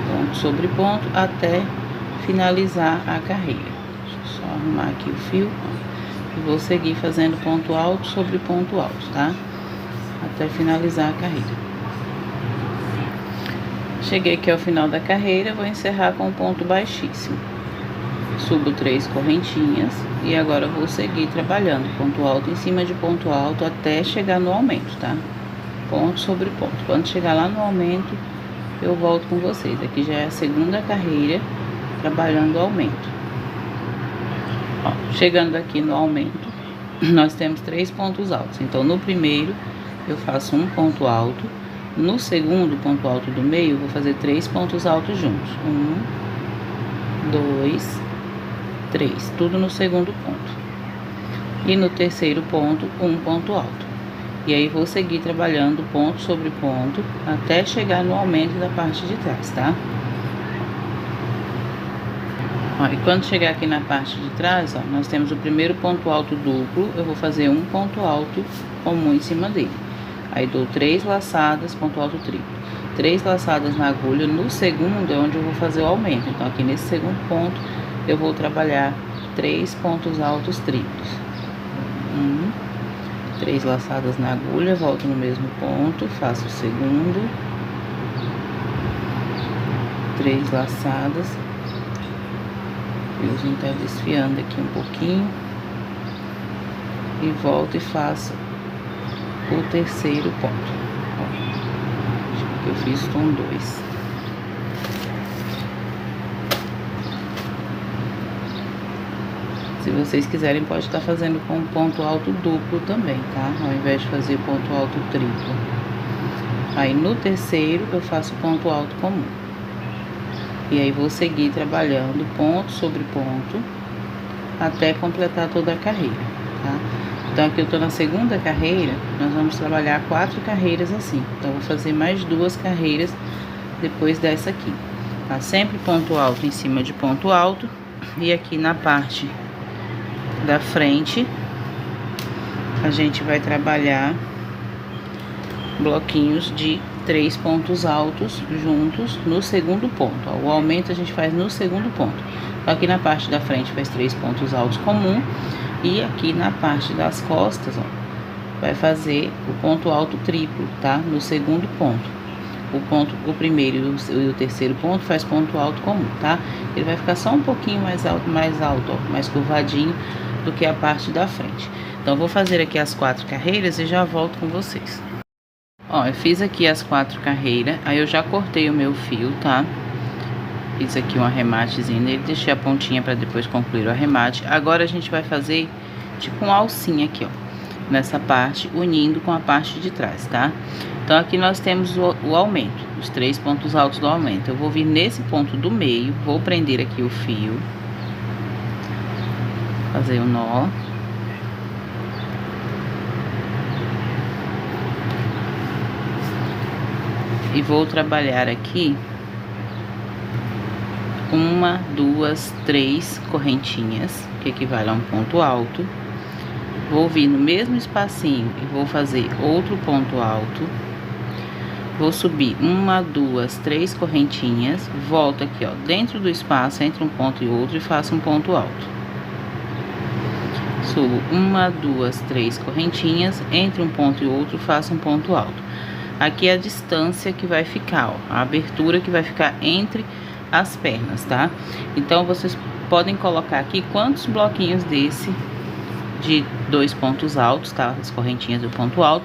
ponto sobre ponto até finalizar a carreira. Deixa eu só arrumar aqui o fio, ó, e vou seguir fazendo ponto alto sobre ponto alto, tá? Até finalizar a carreira. Cheguei aqui ao final da carreira, vou encerrar com um ponto baixíssimo. Subo 3 correntinhas e agora vou seguir trabalhando ponto alto em cima de ponto alto até chegar no aumento, tá? Ponto sobre ponto. Quando chegar lá no aumento, eu volto com vocês. Aqui já é a segunda carreira trabalhando o aumento. Ó, chegando aqui no aumento, nós temos 3 pontos altos. Então, no primeiro, eu faço um ponto alto. No segundo ponto alto do meio, eu vou fazer 3 pontos altos juntos. 1, 2, 3. Tudo no segundo ponto. E no terceiro ponto, um ponto alto. E aí, vou seguir trabalhando ponto sobre ponto até chegar no aumento da parte de trás, tá? Ó, e quando chegar aqui na parte de trás, ó, nós temos o primeiro ponto alto duplo. Eu vou fazer um ponto alto comum em cima dele. Aí dou 3 laçadas, ponto alto triplo. 3 laçadas na agulha. No segundo é onde eu vou fazer o aumento. Então, aqui nesse segundo ponto, eu vou trabalhar 3 pontos altos triplos. 3 laçadas na agulha, volto no mesmo ponto, faço o segundo. 3 laçadas. O fiozinho tá desfiando aqui um pouquinho. E volto e faço o terceiro ponto. Ó, acho que eu fiz com 2. Se vocês quiserem, pode estar fazendo com ponto alto duplo também, tá? Ao invés de fazer ponto alto triplo. Aí no terceiro eu faço ponto alto comum. E aí vou seguir trabalhando ponto sobre ponto até completar toda a carreira, tá? Então, aqui eu tô na segunda carreira, nós vamos trabalhar 4 carreiras assim. Então, vou fazer mais 2 carreiras depois dessa aqui, tá? Sempre ponto alto em cima de ponto alto. E aqui na parte da frente, a gente vai trabalhar bloquinhos de 3 pontos altos juntos no segundo ponto. Ó, o aumento a gente faz no segundo ponto. Então, aqui na parte da frente faz 3 pontos altos comum. E aqui na parte das costas, ó, vai fazer o ponto alto triplo, tá? No segundo ponto. O primeiro e o terceiro ponto faz ponto alto comum, tá? Ele vai ficar só um pouquinho mais alto, ó, mais curvadinho do que a parte da frente. Então, vou fazer aqui as 4 carreiras e já volto com vocês. Ó, eu fiz aqui as 4 carreiras, aí eu já cortei o meu fio, tá? Fiz aqui um arrematezinho nele, deixei a pontinha para depois concluir o arremate. Agora a gente vai fazer tipo uma alcinha aqui, ó, nessa parte, unindo com a parte de trás, tá? Então, aqui nós temos o aumento, os 3 pontos altos do aumento. Eu vou vir nesse ponto do meio, vou prender aqui o fio, fazer o nó. E vou trabalhar aqui 1, 2, 3 correntinhas, que equivale a um ponto alto. Vou vir no mesmo espacinho e vou fazer outro ponto alto. Vou subir 1, 2, 3 correntinhas, volto aqui, ó, dentro do espaço entre um ponto e outro e faço um ponto alto. Subo 1, 2, 3 correntinhas, entre um ponto e outro faço um ponto alto. Aqui é a distância que vai ficar, ó, a abertura que vai ficar entre as pernas, tá? Então, vocês podem colocar aqui quantos bloquinhos desse de 2 pontos altos, tá? As correntinhas do ponto alto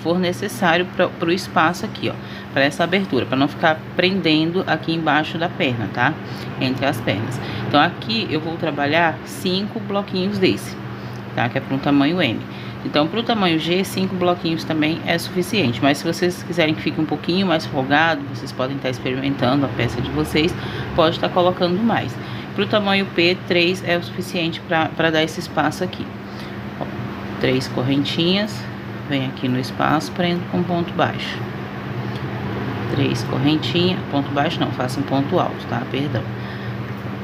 for necessário para o espaço aqui, ó, para essa abertura, para não ficar prendendo aqui embaixo da perna, tá? Entre as pernas. Então, aqui eu vou trabalhar 5 bloquinhos desse, tá? Que é para um tamanho M. Então, para o tamanho G, 5 bloquinhos também é suficiente. Mas se vocês quiserem que fique um pouquinho mais folgado, vocês podem estar experimentando a peça de vocês, pode estar colocando mais. Para o tamanho P, 3 é o suficiente para dar esse espaço aqui. Ó, 3 correntinhas, vem aqui no espaço, prendo com ponto baixo. 3 correntinhas, ponto baixo não, faço um ponto alto, tá? Perdão.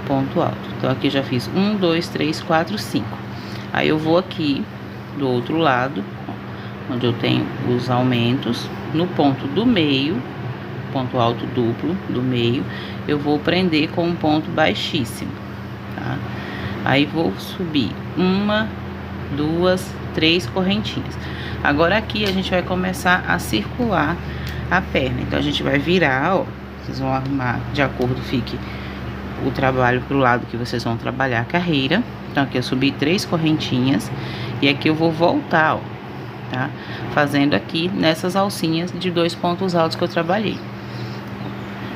Ponto alto. Então, aqui já fiz 1, 2, 3, 4, 5. Aí eu vou aqui do outro lado, ó, onde eu tenho os aumentos, no ponto do meio, ponto alto duplo do meio, eu vou prender com um ponto baixíssimo, tá? Aí vou subir 1, 2, 3 correntinhas. Agora aqui a gente vai começar a circular a perna. Então a gente vai virar, ó. Vocês vão arrumar de acordo, fique o trabalho pro lado que vocês vão trabalhar a carreira. Então aqui eu subi 3 correntinhas e aqui eu vou voltar, ó, tá? Fazendo aqui nessas alcinhas de 2 pontos altos que eu trabalhei.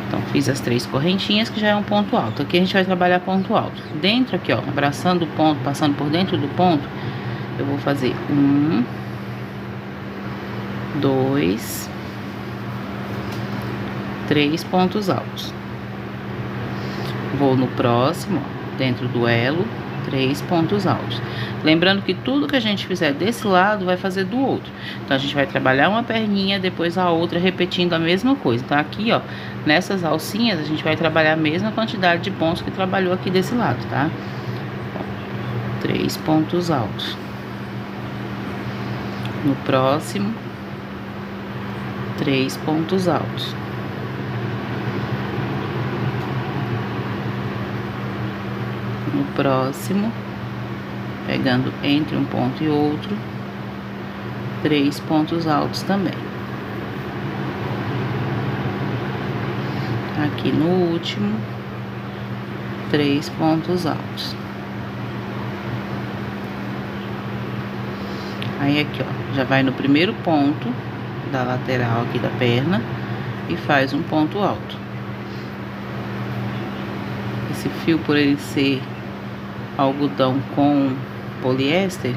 Então fiz as 3 correntinhas, que já é um ponto alto. Aqui a gente vai trabalhar ponto alto. Dentro aqui, ó, abraçando o ponto, passando por dentro do ponto, eu vou fazer 1, 2, 3 pontos altos. Vou no próximo, ó, dentro do elo, 3 pontos altos. Lembrando que tudo que a gente fizer desse lado vai fazer do outro. Então a gente vai trabalhar uma perninha, depois a outra, repetindo a mesma coisa. Então aqui, ó, nessas alcinhas a gente vai trabalhar a mesma quantidade de pontos que trabalhou aqui desse lado, tá? Ó, 3 pontos altos. No próximo, 3 pontos altos. No próximo, pegando entre um ponto e outro, 3 pontos altos também. Aqui no último, 3 pontos altos. Aí aqui, ó, já vai no primeiro ponto da lateral aqui da perna e faz um ponto alto. Esse fio, por ele ser algodão com poliéster,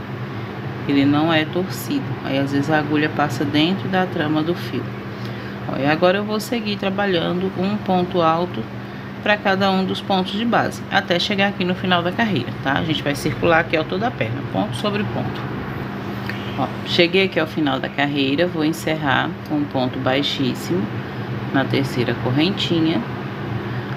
ele não é torcido. Aí às vezes a agulha passa dentro da trama do fio. Ó, e agora eu vou seguir trabalhando um ponto alto para cada um dos pontos de base, até chegar aqui no final da carreira, tá? A gente vai circular aqui ao toda a perna, ponto sobre ponto. Ó, cheguei aqui ao final da carreira, vou encerrar com um ponto baixíssimo na terceira correntinha.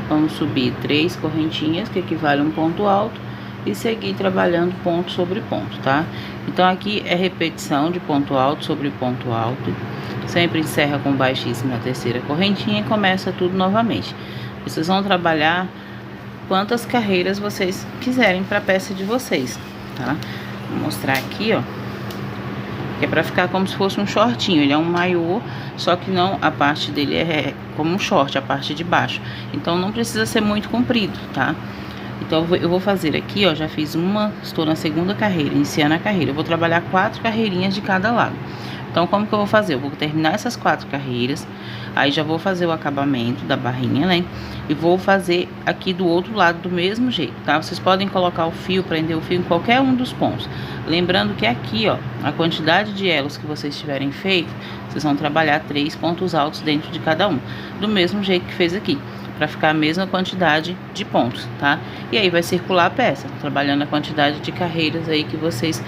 Vamos subir 3 correntinhas, que equivale a um ponto alto, e seguir trabalhando ponto sobre ponto, tá? Então aqui é repetição de ponto alto sobre ponto alto. Sempre encerra com baixíssimo na terceira correntinha e começa tudo novamente. Vocês vão trabalhar quantas carreiras vocês quiserem para a peça de vocês, tá? Vou mostrar aqui, ó, que é para ficar como se fosse um shortinho. Ele é um maiô, só que não, a parte dele é como um short, a parte de baixo. Então não precisa ser muito comprido, tá? Então eu vou fazer aqui, ó, já fiz uma, estou na segunda carreira, iniciando a carreira. Eu vou trabalhar 4 carreirinhas de cada lado. Então como que eu vou fazer? Eu vou terminar essas 4 carreiras, aí já vou fazer o acabamento da barrinha, né? E vou fazer aqui do outro lado do mesmo jeito, tá? Vocês podem colocar o fio, prender o fio em qualquer um dos pontos. Lembrando que aqui, ó, a quantidade de elos que vocês tiverem feito, vocês vão trabalhar 3 pontos altos dentro de cada um, do mesmo jeito que fez aqui, para ficar a mesma quantidade de pontos, tá? E aí vai circular a peça, trabalhando a quantidade de carreiras aí que vocês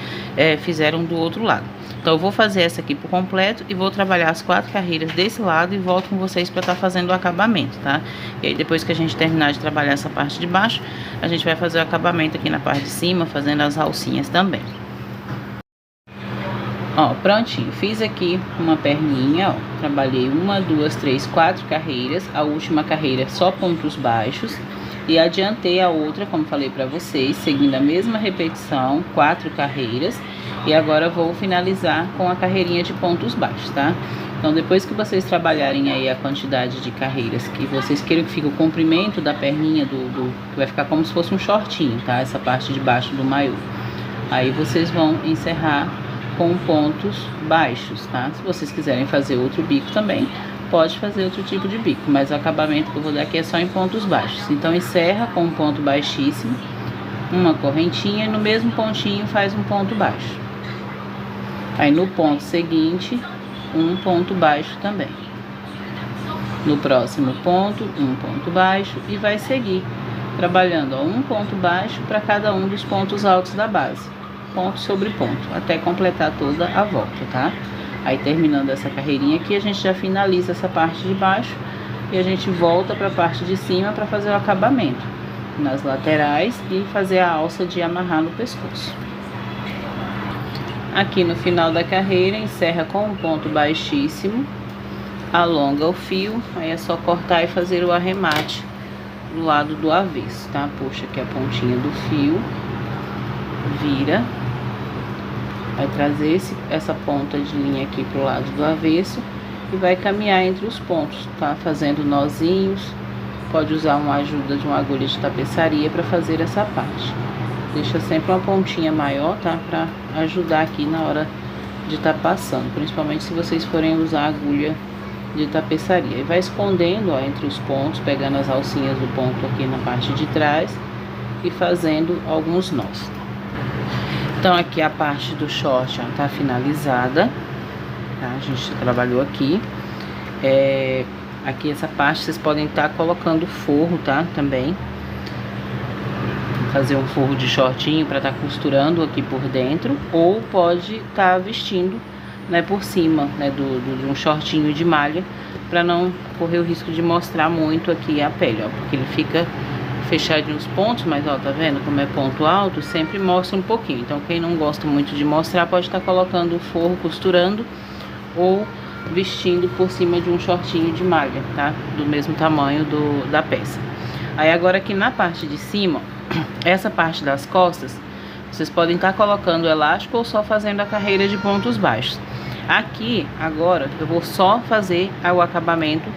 fizeram do outro lado. Então eu vou fazer essa aqui por completo e vou trabalhar as 4 carreiras desse lado e volto com vocês para estar fazendo o acabamento, tá? E aí depois que a gente terminar de trabalhar essa parte de baixo, a gente vai fazer o acabamento aqui na parte de cima, fazendo as alcinhas também. Ó, prontinho, fiz aqui uma perninha, ó, trabalhei 1, 2, 3, 4 carreiras, a última carreira só pontos baixos, e adiantei a outra, como falei pra vocês, seguindo a mesma repetição, 4 carreiras, e agora vou finalizar com a carreirinha de pontos baixos, tá? Então depois que vocês trabalharem aí a quantidade de carreiras que vocês queiram que fique o comprimento da perninha que vai ficar como se fosse um shortinho, tá? Essa parte de baixo do maiô. Aí vocês vão encerrar com pontos baixos, tá? Se vocês quiserem fazer outro bico também, pode fazer outro tipo de bico, mas o acabamento que eu vou dar aqui é só em pontos baixos. Então encerra com um ponto baixíssimo, uma correntinha, e no mesmo pontinho faz um ponto baixo. Aí no ponto seguinte, um ponto baixo também. No próximo ponto, um ponto baixo, e vai seguir trabalhando, ó, um ponto baixo para cada um dos pontos altos da base, ponto sobre ponto, até completar toda a volta, tá? Aí terminando essa carreirinha aqui, a gente já finaliza essa parte de baixo e a gente volta para a parte de cima para fazer o acabamento nas laterais e fazer a alça de amarrar no pescoço. Aqui no final da carreira, encerra com um ponto baixíssimo, alonga o fio, aí é só cortar e fazer o arremate do lado do avesso, tá? Puxa aqui a pontinha do fio vira, vai trazer essa ponta de linha aqui pro lado do avesso e vai caminhar entre os pontos, tá? Fazendo nozinhos. Pode usar uma ajuda de uma agulha de tapeçaria para fazer essa parte. Deixa sempre uma pontinha maior, tá? Para ajudar aqui na hora de estar passando, principalmente se vocês forem usar agulha de tapeçaria. E vai escondendo, ó, entre os pontos, pegando as alcinhas do ponto aqui na parte de trás e fazendo alguns nós. Então aqui a parte do short, ó, tá finalizada, tá? A gente trabalhou aqui. Aqui essa parte vocês podem estar colocando forro, tá? Também fazer um forro de shortinho para estar costurando aqui por dentro, ou pode estar vestindo, né, por cima, né, de um shortinho de malha, para não correr o risco de mostrar muito aqui a pele, ó, porque ele fica fechadinho os pontos, mas ó, tá vendo como é ponto alto, sempre mostra um pouquinho. Então quem não gosta muito de mostrar pode estar colocando o forro, costurando, ou vestindo por cima de um shortinho de malha, tá? Do mesmo tamanho da peça. Aí agora aqui na parte de cima, essa parte das costas, vocês podem estar colocando o elástico ou só fazendo a carreira de pontos baixos. Aqui agora eu vou só fazer o acabamento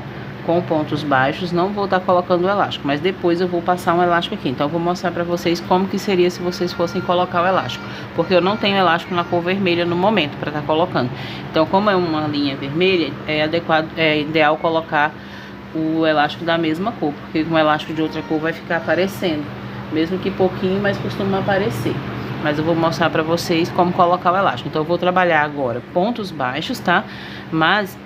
com pontos baixos, não vou estar colocando o elástico, mas depois eu vou passar um elástico aqui. Então eu vou mostrar pra vocês como que seria se vocês fossem colocar o elástico, porque eu não tenho elástico na cor vermelha no momento para estar colocando. Então, como é uma linha vermelha, é ideal colocar o elástico da mesma cor, porque com o elástico de outra cor vai ficar aparecendo, mesmo que pouquinho, mas costuma aparecer. Mas eu vou mostrar pra vocês como colocar o elástico. Então eu vou trabalhar agora pontos baixos, tá? Mas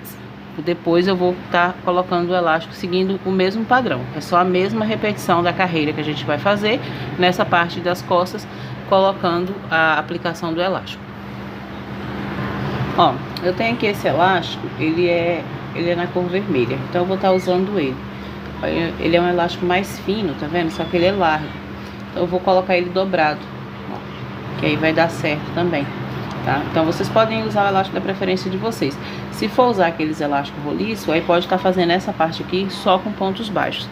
depois eu vou estar colocando o elástico seguindo o mesmo padrão. É só a mesma repetição da carreira que a gente vai fazer nessa parte das costas, colocando a aplicação do elástico. Ó, eu tenho aqui esse elástico, ele é na cor vermelha, então eu vou estar usando ele. Ele é um elástico mais fino, tá vendo? Só que ele é largo. Então eu vou colocar ele dobrado, ó, que aí vai dar certo também. Tá? Então vocês podem usar o elástico da preferência de vocês. Se for usar aqueles elásticos roliços, aí pode estar fazendo essa parte aqui só com pontos baixos,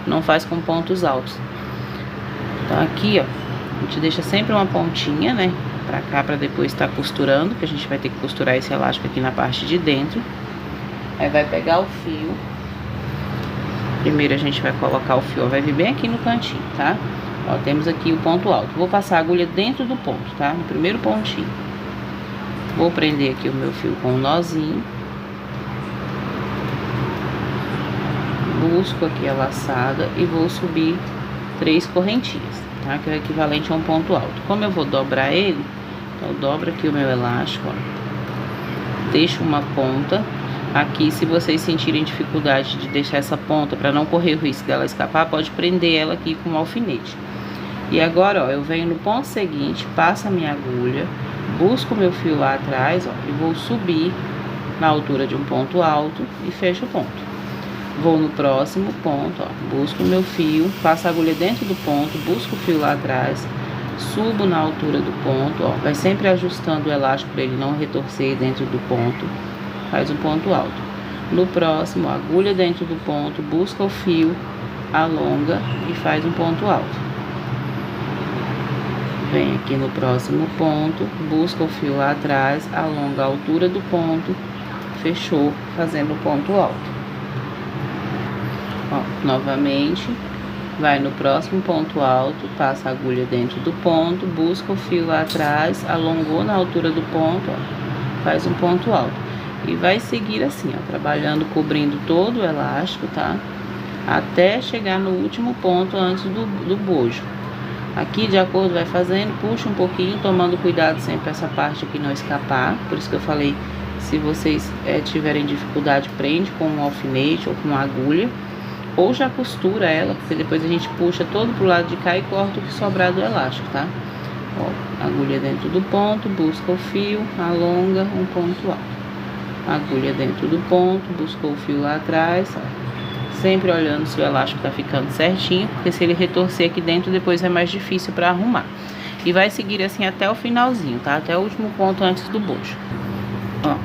não faz com pontos altos. Então aqui, ó, a gente deixa sempre uma pontinha, né, pra cá, pra depois estar costurando, que a gente vai ter que costurar esse elástico aqui na parte de dentro. Aí vai pegar o fio. Primeiro a gente vai colocar o fio, ó, vai vir bem aqui no cantinho, tá? Ó, temos aqui o ponto alto. Vou passar a agulha dentro do ponto, tá? No primeiro pontinho. Vou prender aqui o meu fio com um nozinho. Busco aqui a laçada e vou subir 3 correntinhas, tá? Que é o equivalente a um ponto alto. Como eu vou dobrar ele, então eu dobro aqui o meu elástico, ó. Deixo uma ponta. Aqui, se vocês sentirem dificuldade de deixar essa ponta para não correr o risco dela escapar, pode prender ela aqui com um alfinete. E agora, ó, eu venho no ponto seguinte, passo a minha agulha, busco o meu fio lá atrás, ó, e vou subir na altura de um ponto alto e fecho o ponto. Vou no próximo ponto, ó, busco o meu fio, passo a agulha dentro do ponto, busco o fio lá atrás, subo na altura do ponto, ó, vai sempre ajustando o elástico para ele não retorcer dentro do ponto, faz um ponto alto. No próximo, agulha dentro do ponto, busca o fio, alonga e faz um ponto alto. Vem aqui no próximo ponto, busca o fio lá atrás, alonga a altura do ponto, fechou, fazendo o ponto alto. Ó, novamente, vai no próximo ponto alto, passa a agulha dentro do ponto, busca o fio lá atrás, alongou na altura do ponto, ó, faz um ponto alto. E vai seguir assim, ó, trabalhando, cobrindo todo o elástico, tá? Até chegar no último ponto antes do bojo. Aqui, de acordo, vai fazendo, puxa um pouquinho, tomando cuidado sempre essa parte aqui não escapar. Por isso que eu falei, se vocês tiverem dificuldade, prende com um alfinete ou com uma agulha. Ou já costura ela, porque depois a gente puxa todo pro lado de cá e corta o que sobrar do elástico, tá? Ó, agulha dentro do ponto, busca o fio, alonga, um ponto alto. Agulha dentro do ponto, buscou o fio lá atrás, ó. Sempre olhando se o elástico tá ficando certinho, porque se ele retorcer aqui dentro, depois é mais difícil para arrumar. E vai seguir assim até o finalzinho, tá? Até o último ponto antes do bojo. Ó,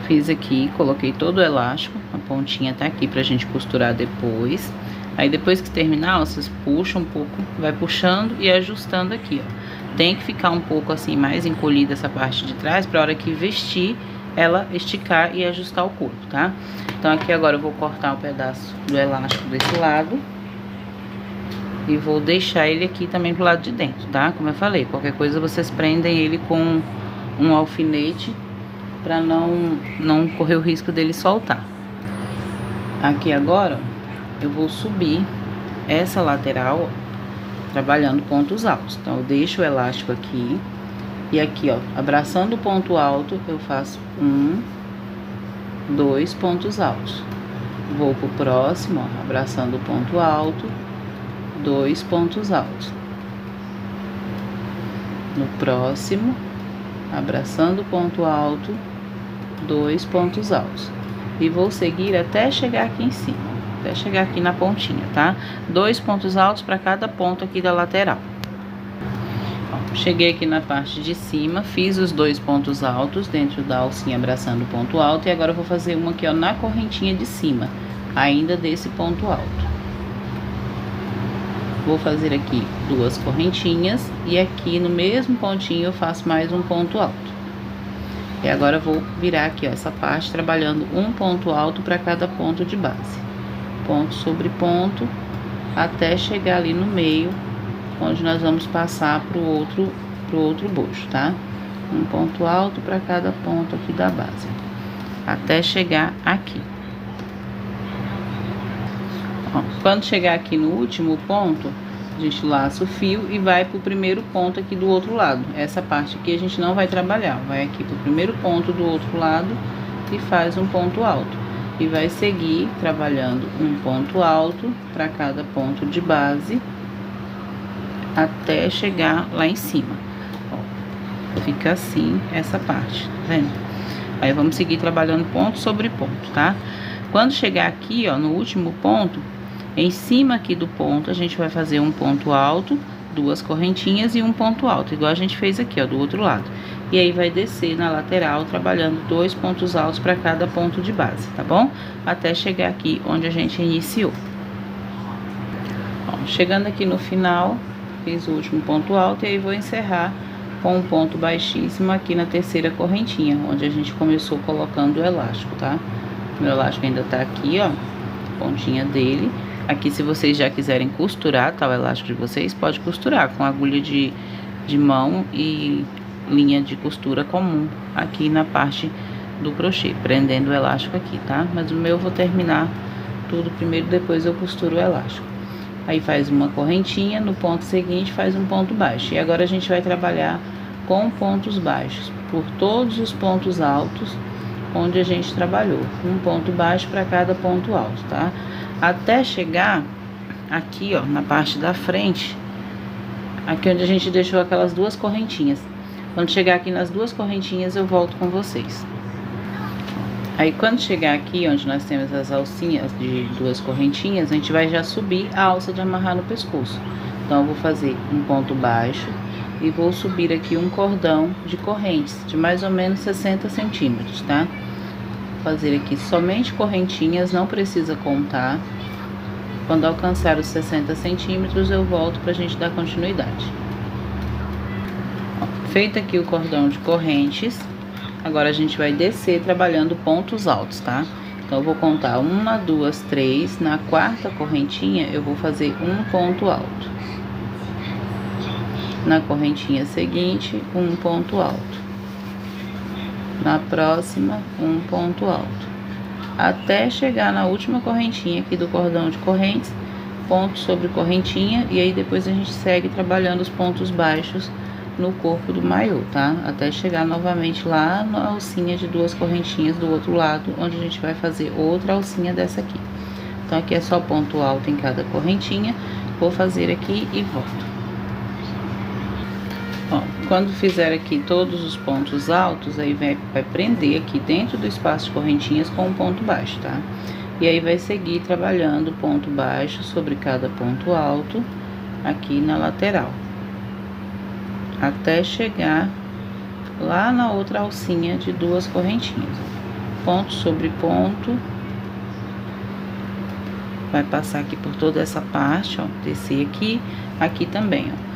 fiz aqui, coloquei todo o elástico, a pontinha tá aqui pra gente costurar depois. Aí depois que terminar, ó, vocês puxam um pouco, vai puxando e ajustando aqui, ó. tem que ficar um pouco assim mais encolhida essa parte de trás, pra hora que vestir, ela esticar e ajustar o corpo, tá? Então aqui agora eu vou cortar o pedaço do elástico desse lado e vou deixar ele aqui também pro lado de dentro, tá? Como eu falei, qualquer coisa vocês prendem ele com um alfinete pra não correr o risco dele soltar. Aqui agora eu vou subir essa lateral, trabalhando pontos altos. Então eu deixo o elástico aqui e aqui, ó, abraçando o ponto alto, eu faço 1, 2 pontos altos. Vou pro próximo, ó, abraçando o ponto alto, 2 pontos altos. No próximo, abraçando o ponto alto, 2 pontos altos. E vou seguir até chegar aqui em cima, até chegar aqui na pontinha, tá? 2 pontos altos para cada ponto aqui da lateral. Ó, cheguei aqui na parte de cima, fiz os 2 pontos altos dentro da alcinha abraçando o ponto alto. E agora eu vou fazer uma aqui, ó, na correntinha de cima, ainda desse ponto alto. Vou fazer aqui 2 correntinhas e aqui no mesmo pontinho eu faço mais um ponto alto. E agora eu vou virar aqui, ó, essa parte trabalhando um ponto alto para cada ponto de base. Ponto sobre ponto, até chegar ali no meio, onde nós vamos passar pro outro bojo, tá? Um ponto alto para cada ponto aqui da base, até chegar aqui. Ó, quando chegar aqui no último ponto, a gente laça o fio e vai pro primeiro ponto aqui do outro lado. Essa parte aqui a gente não vai trabalhar, vai aqui pro primeiro ponto do outro lado e faz um ponto alto. E vai seguir trabalhando um ponto alto para cada ponto de base, até chegar lá em cima. Ó, fica assim essa parte, tá vendo? Aí vamos seguir trabalhando ponto sobre ponto, tá? Quando chegar aqui, ó, no último ponto, em cima aqui do ponto, a gente vai fazer um ponto alto, 2 correntinhas e um ponto alto, igual a gente fez aqui, ó, do outro lado. E aí vai descer na lateral, trabalhando 2 pontos altos para cada ponto de base, tá bom? Até chegar aqui onde a gente iniciou. Ó, chegando aqui no final, fiz o último ponto alto e aí vou encerrar com um ponto baixíssimo aqui na terceira correntinha, onde a gente começou colocando o elástico, tá? O elástico ainda tá aqui, ó, pontinha dele. Aqui, se vocês já quiserem costurar, tá, o elástico de vocês, pode costurar com agulha de mão e linha de costura comum aqui na parte do crochê, prendendo o elástico aqui, tá? Mas o meu eu vou terminar tudo primeiro, depois eu costuro o elástico. Aí faz uma correntinha, no ponto seguinte faz um ponto baixo. E agora a gente vai trabalhar com pontos baixos por todos os pontos altos onde a gente trabalhou. Um ponto baixo para cada ponto alto, tá? Até chegar aqui, ó, na parte da frente, aqui onde a gente deixou aquelas 2 correntinhas. Quando chegar aqui nas 2 correntinhas, eu volto com vocês. Aí, quando chegar aqui, onde nós temos as alcinhas de 2 correntinhas, a gente vai já subir a alça de amarrar no pescoço. Então, eu vou fazer um ponto baixo e vou subir aqui um cordão de correntes de mais ou menos 60 centímetros, tá? Fazer aqui somente correntinhas, não precisa contar. Quando alcançar os 60 centímetros, eu volto pra gente dar continuidade. Ó, feito aqui o cordão de correntes, agora a gente vai descer trabalhando pontos altos, tá? Então, eu vou contar 1, 2, 3. Na quarta correntinha, eu vou fazer um ponto alto. Na correntinha seguinte, um ponto alto. Na próxima, um ponto alto. Até chegar na última correntinha aqui do cordão de correntes, ponto sobre correntinha, e aí depois a gente segue trabalhando os pontos baixos no corpo do maiô, tá? Até chegar novamente lá na alcinha de 2 correntinhas do outro lado, onde a gente vai fazer outra alcinha dessa aqui. Então, aqui é só ponto alto em cada correntinha. Vou fazer aqui e volto. Ó, quando fizer aqui todos os pontos altos, aí vai prender aqui dentro do espaço de correntinhas com um ponto baixo, tá? E aí vai seguir trabalhando ponto baixo sobre cada ponto alto aqui na lateral, até chegar lá na outra alcinha de 2 correntinhas. Ponto sobre ponto, vai passar aqui por toda essa parte, ó, descer aqui, aqui também, ó.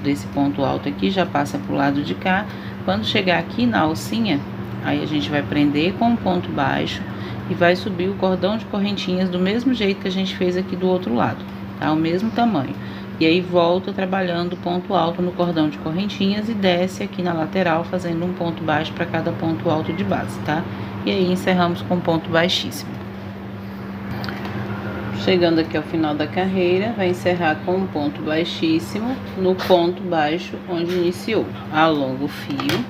desse ponto alto aqui, já passa pro lado de cá. Quando chegar aqui na alcinha, aí a gente vai prender com um ponto baixo e vai subir o cordão de correntinhas do mesmo jeito que a gente fez aqui do outro lado, tá? O mesmo tamanho. E aí volta trabalhando o ponto alto no cordão de correntinhas e desce aqui na lateral, fazendo um ponto baixo para cada ponto alto de base, tá? E aí encerramos com ponto baixíssimo. Chegando aqui ao final da carreira, vai encerrar com um ponto baixíssimo no ponto baixo onde iniciou. Alonga o fio,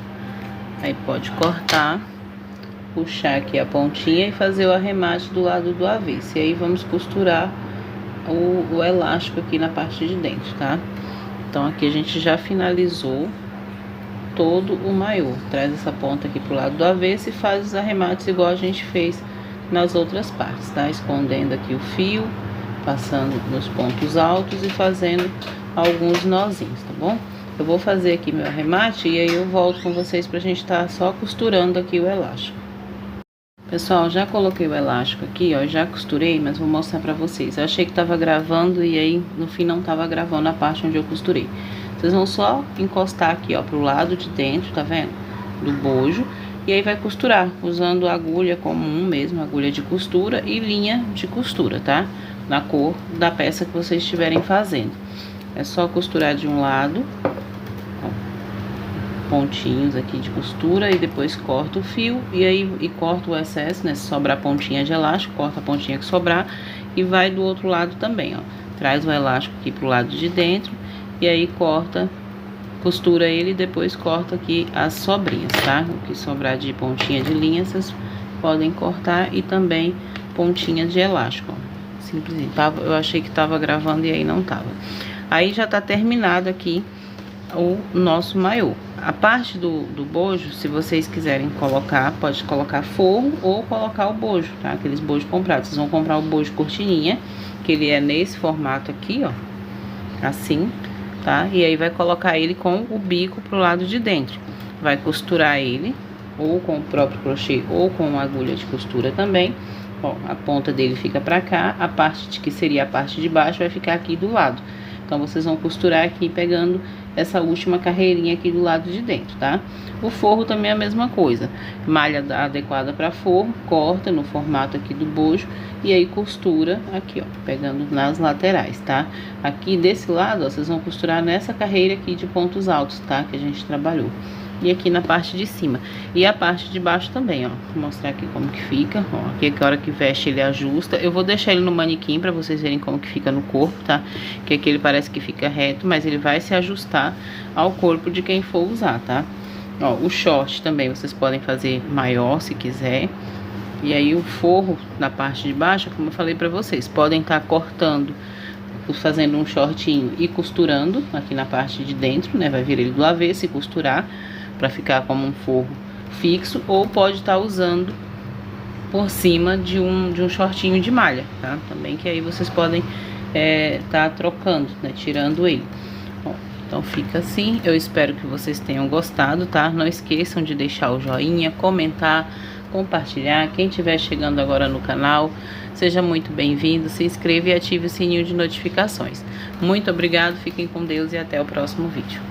aí pode cortar, puxar aqui a pontinha e fazer o arremate do lado do avesso. E aí vamos costurar o elástico aqui na parte de dentro, tá? Então aqui a gente já finalizou todo o maiô. Traz essa ponta aqui pro lado do avesso e faz os arremates igual a gente fez nas outras partes, tá? Escondendo aqui o fio, passando nos pontos altos e fazendo alguns nozinhos, tá bom? Eu vou fazer aqui meu arremate e aí eu volto com vocês pra gente tá só costurando aqui o elástico. Pessoal, já coloquei o elástico aqui, ó, já costurei, mas vou mostrar pra vocês. Eu achei que tava gravando e aí no fim não tava gravando a parte onde eu costurei. Vocês vão só encostar aqui, ó, pro lado de dentro, tá vendo? Do bojo. E aí vai costurar, usando agulha comum mesmo, agulha de costura e linha de costura, tá? Na cor da peça que vocês estiverem fazendo. É só costurar de um lado, ó, pontinhos aqui de costura e depois corta o fio e corta o excesso, né? Se sobrar pontinha de elástico, corta a pontinha que sobrar e vai do outro lado também, ó. Traz o elástico aqui pro lado de dentro e aí corta, costura ele e depois corta aqui as sobrinhas, tá? O que sobrar de pontinha de linha, vocês podem cortar e também pontinha de elástico, ó. Simplesinho. Eu achei que tava gravando e aí não tava. Aí já tá terminado aqui o nosso maiô. A parte do bojo, se vocês quiserem colocar, pode colocar forro ou colocar o bojo, tá? Aqueles bojos comprados. Vocês vão comprar o bojo cortininha, que ele é nesse formato aqui, ó. Assim, tá? E aí vai colocar ele com o bico pro lado de dentro. Vai costurar ele, ou com o próprio crochê, ou com uma agulha de costura também. Ó, a ponta dele fica pra cá, a parte de que seria a parte de baixo vai ficar aqui do lado. Então, vocês vão costurar aqui pegando essa última carreirinha aqui do lado de dentro, tá? O forro também é a mesma coisa. Malha adequada para forro, corta no formato aqui do bojo e aí costura aqui, ó, pegando nas laterais, tá? Aqui desse lado, ó, vocês vão costurar nessa carreira aqui de pontos altos, tá? Que a gente trabalhou. E aqui na parte de cima. E a parte de baixo também, ó. Vou mostrar aqui como que fica, ó. Aqui que a hora que veste ele ajusta. Eu vou deixar ele no manequim pra vocês verem como que fica no corpo, tá? Que aqui ele parece que fica reto, mas ele vai se ajustar ao corpo de quem for usar, tá? Ó, o short também vocês podem fazer maior se quiser. E aí o forro na parte de baixo, como eu falei pra vocês, podem estar cortando, fazendo um shortinho e costurando aqui na parte de dentro, né? Vai vir ele do avesso e costurar para ficar como um forro fixo, ou pode estar usando por cima de um shortinho de malha, tá? Também que aí vocês podem tá trocando, né? Tirando ele. Bom, então fica assim. Eu espero que vocês tenham gostado, tá? Não esqueçam de deixar o joinha, comentar, compartilhar. Quem estiver chegando agora no canal, seja muito bem-vindo, se inscreva e ative o sininho de notificações. Muito obrigado, fiquem com Deus e até o próximo vídeo.